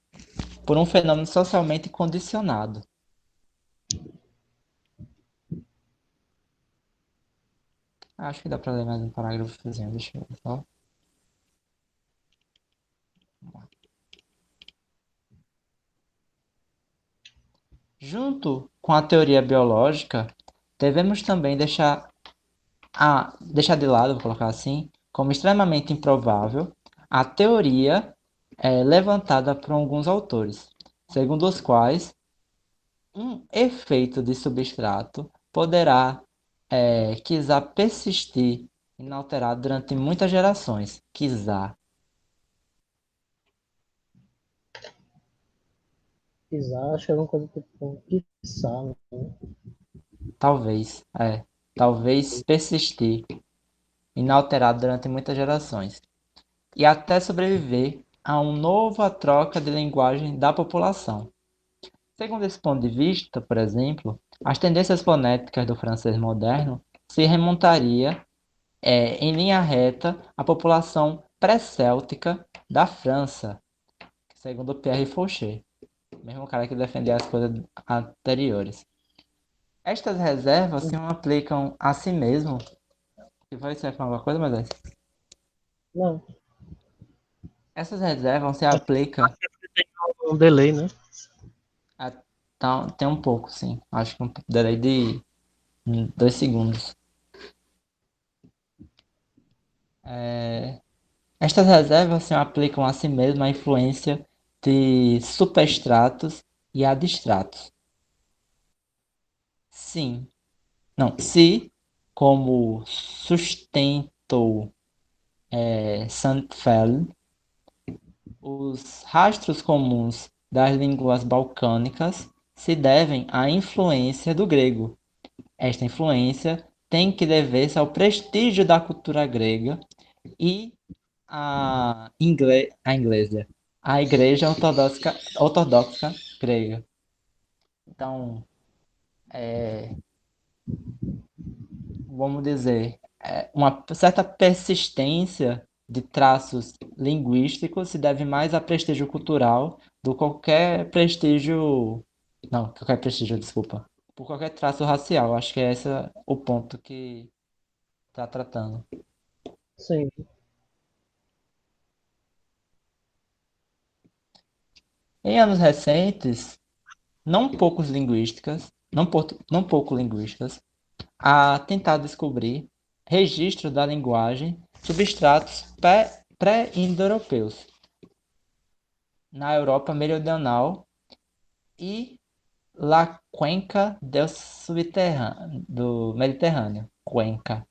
S1: por um fenômeno socialmente condicionado. Acho que dá para ler mais um parágrafozinho, deixa eu ver só. Junto com a teoria biológica, devemos também deixar de lado, vou colocar assim, como extremamente improvável, a teoria levantada por alguns autores, segundo os quais um efeito de substrato poderá, quizá, persistir inalterado durante muitas gerações. Quizá,
S2: Pisar, acho que é uma coisa tipo, quiçá, né?
S1: talvez, talvez persistir inalterado durante muitas gerações. E até sobreviver a uma nova troca de linguagem da população. Segundo esse ponto de vista, por exemplo, as tendências fonéticas do francês moderno se remontaria em linha reta à população pré-céltica da França, segundo Pierre Fauché, mesmo cara que defendia as coisas anteriores. Estas reservas se aplicam a si mesmo. E vai ser alguma coisa, mas
S2: Não,
S1: essas reservas se aplicam
S2: um delay, né?
S1: a, tem um pouco, sim. Acho que um delay de 2 segundos. Estas reservas se aplicam a si mesmo à influência de superestratos e adstratos. Sim. Não, se, como sustentou Sandfeld, os rastros comuns das línguas balcânicas se devem à influência do grego. Esta influência tem que dever-se ao prestígio da cultura grega e à inglesa, a Igreja Ortodoxa grega. Então, vamos dizer, uma certa persistência de traços linguísticos se deve mais a prestígio cultural do que qualquer prestígio. Não, qualquer prestígio, desculpa. Por qualquer traço racial. Acho que é esse o ponto que está tratando.
S2: Sim.
S1: Em anos recentes, não pouco linguísticas, a tentar descobrir registros da linguagem substratos pré-indo-europeus na Europa Meridional e La Cuenca do Mediterrâneo. Cuenca.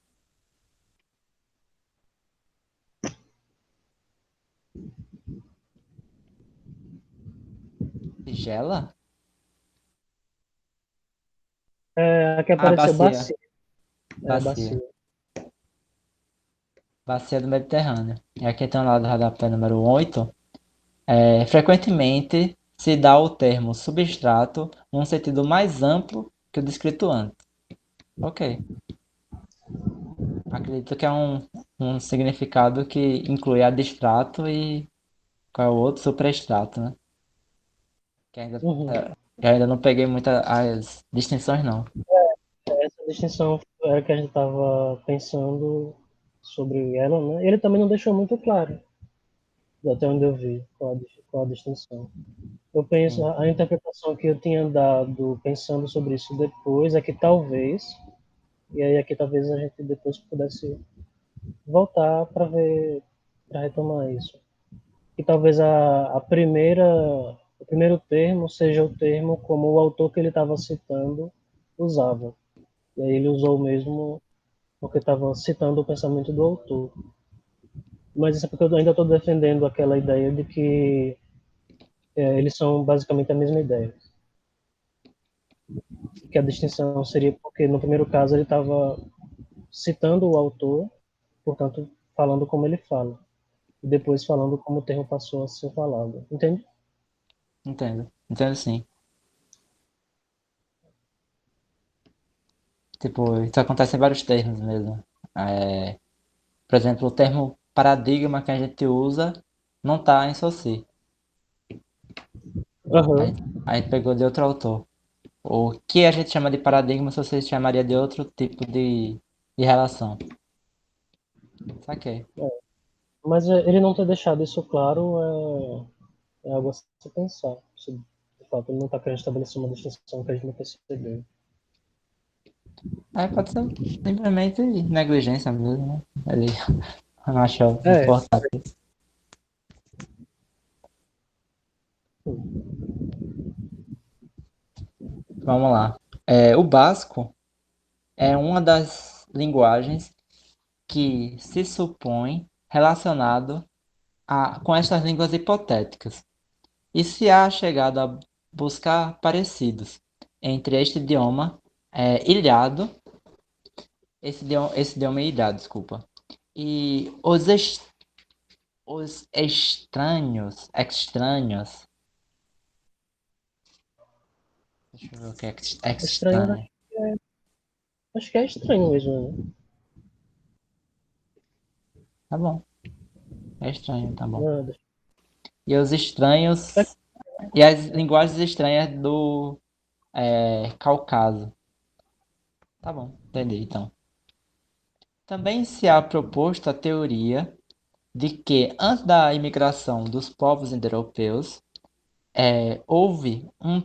S1: Tigela?
S2: É, aqui
S1: Ah,
S2: apareceu
S1: bacia.
S2: bacia. É, bacia.
S1: Bacia. Bacia do Mediterrâneo. E aqui tem lá do rodapé número 8. Frequentemente se dá o termo substrato num sentido mais amplo que o descrito antes. Ok. Acredito que é um significado que inclui adstrato e qual é o outro? Suprastrato, né? Que ainda,
S2: Uhum.
S1: eu ainda não peguei muitas as distinções, não.
S2: Essa distinção era que a gente estava pensando sobre ela, né? Ele também não deixou muito claro, até onde eu vi, qual a distinção. Eu penso,
S1: Sim,
S2: a interpretação que eu tinha dado pensando sobre isso depois é que talvez, e aí aqui talvez a gente depois pudesse voltar para ver, para retomar isso. Que talvez o primeiro termo seja o termo como o autor que ele estava citando usava. E aí ele usou o mesmo porque estava citando o pensamento do autor. Mas isso é porque eu ainda estou defendendo aquela ideia de que eles são basicamente a mesma ideia. Que a distinção seria porque no primeiro caso ele estava citando o autor, portanto falando como ele fala, e depois falando como o termo passou a ser falado. Entende?
S1: entendo. Entendo sim. Tipo, isso acontece em vários termos mesmo. É, por exemplo, o termo paradigma que a gente usa não tá em Saussure. A
S2: Aham.
S1: gente, a gente pegou de outro autor. O que a gente chama de paradigma, se você chamaria de outro tipo de relação. Saquei.
S2: É. Mas ele não ter deixado isso claro é algo a se pensar. Se, de fato, ele não está querendo estabelecer uma distinção que a gente não percebeu.
S1: Aí pode ser simplesmente negligência mesmo, né? Ele não achou
S2: É,
S1: importante. Vamos lá. O básico é uma das linguagens que se supõe relacionado com estas línguas hipotéticas e se há chegado a buscar parecidos entre este idioma ilhado, esse idioma ilhado, desculpa, e os estranhos, deixa eu ver o que é
S2: estranho,
S1: estranho.
S2: acho que é estranho mesmo, né?
S1: Tá bom, é estranho, tá bom.
S2: Nada.
S1: E os estranhos, e as linguagens estranhas do Cáucaso. Tá bom, entendi então. Também se há proposto a teoria de que antes da imigração dos povos indo-europeus, houve um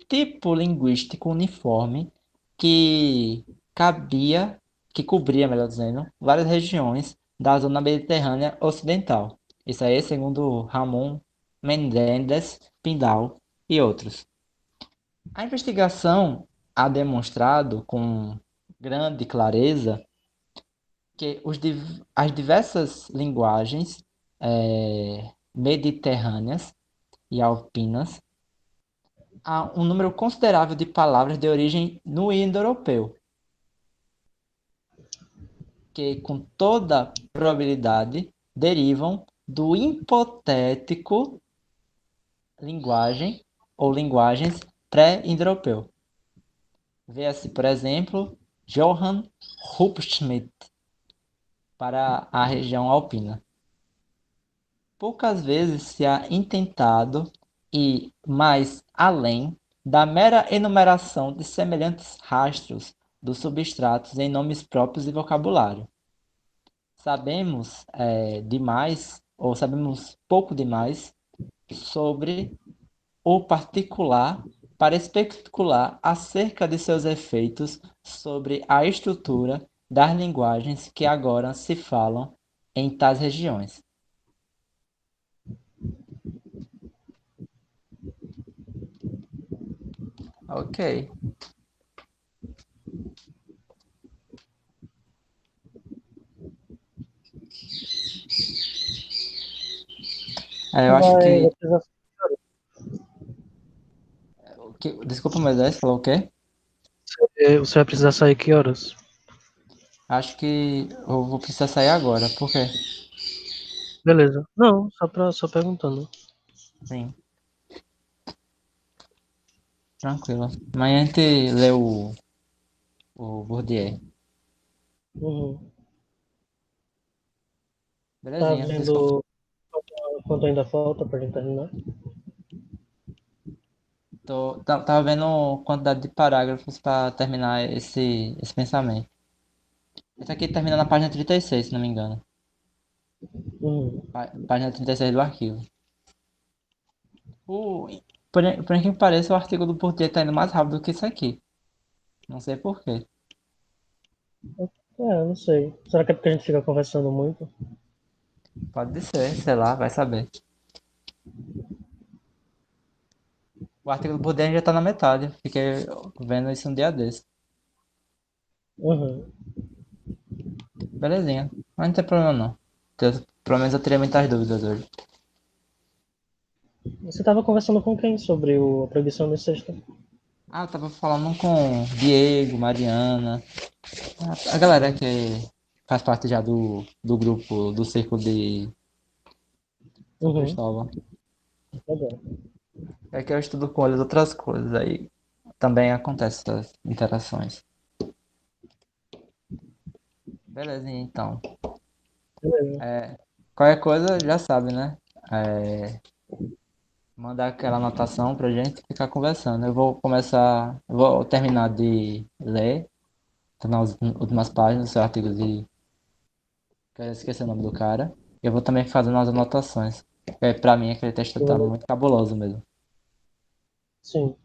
S1: tipo linguístico uniforme que cabia, que cobria, melhor dizendo, várias regiões da zona mediterrânea ocidental. Isso aí, segundo Ramon Menendez Pindal e outros. A investigação ha demonstrado com grande clareza que as diversas linguagens mediterrâneas e alpinas há um número considerável de palavras de origem no indo-europeu, que com toda probabilidade derivam do hipotético linguagem ou linguagens pré-indo-europeu. Vê-se, por exemplo, Johann Hupschmidt para a região alpina. Poucas vezes se há intentado ir mais além da mera enumeração de semelhantes rastros dos substratos em nomes próprios e vocabulário. Sabemos demais, ou sabemos pouco demais, sobre o particular para especular acerca de seus efeitos sobre a estrutura das linguagens que agora se falam em tais regiões. Ok. Eu acho
S2: Vai
S1: que,
S2: precisar,
S1: desculpa, mas você falou o quê?
S2: você vai precisar sair que horas?
S1: Acho que eu vou precisar sair agora. Por quê?
S2: Beleza. Não, só perguntando.
S1: Sim, tranquilo. Amanhã a gente lê o Bourdieu.
S2: Uhum. Tá
S1: Belezinha, desculpa.
S2: vendo quanto ainda falta pra gente terminar?
S1: Tava vendo quantidade de parágrafos para terminar esse pensamento. Esse aqui termina na página 36, se não me engano.
S2: Uhum.
S1: Página 36 do arquivo. O, por incrível que pareça, o artigo do Bourdieu tá indo mais rápido que isso aqui. Não sei por quê.
S2: Não sei. Será que é porque a gente fica conversando muito?
S1: Pode ser, sei lá, vai saber. O artigo do Bourdieu já tá na metade. Fiquei vendo isso um dia desse.
S2: Uhum.
S1: Belezinha. Mas não tem problema não. Pelo menos eu teria muitas dúvidas hoje.
S2: Você estava conversando com quem sobre a proibição de sexta?
S1: Eu tava falando com Diego, Mariana, a galera que faz parte já do grupo, do círculo de São
S2: Uhum.
S1: Cristóvão.
S2: Legal.
S1: É que eu estudo com eles outras coisas, aí também acontecem essas interações. Belezinha, então.
S2: Beleza.
S1: É, qualquer coisa já sabe, né? É, mandar aquela anotação pra gente ficar conversando. Eu vou terminar de ler, tô nas últimas páginas do seu artigo de, que eu esqueci o nome do cara. E eu vou também fazendo as anotações. Pra mim aquele texto tá muito cabuloso mesmo.
S2: Sim.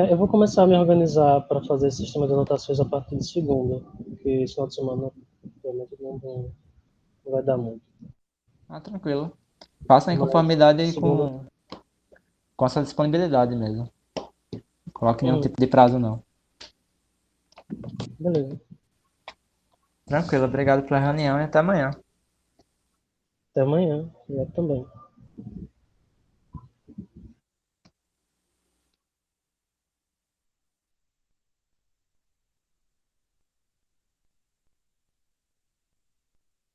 S2: Eu vou começar a me organizar para fazer esse sistema de anotações a partir de segunda, porque esse final de semana realmente não vai dar muito.
S1: Ah, tranquilo. Faça em
S2: Mas
S1: conformidade
S2: segunda.
S1: com a sua disponibilidade mesmo. Coloque nenhum
S2: Uhum,
S1: tipo de prazo, não.
S2: beleza.
S1: Tranquilo, obrigado pela reunião e até amanhã.
S2: Até amanhã. Eu também.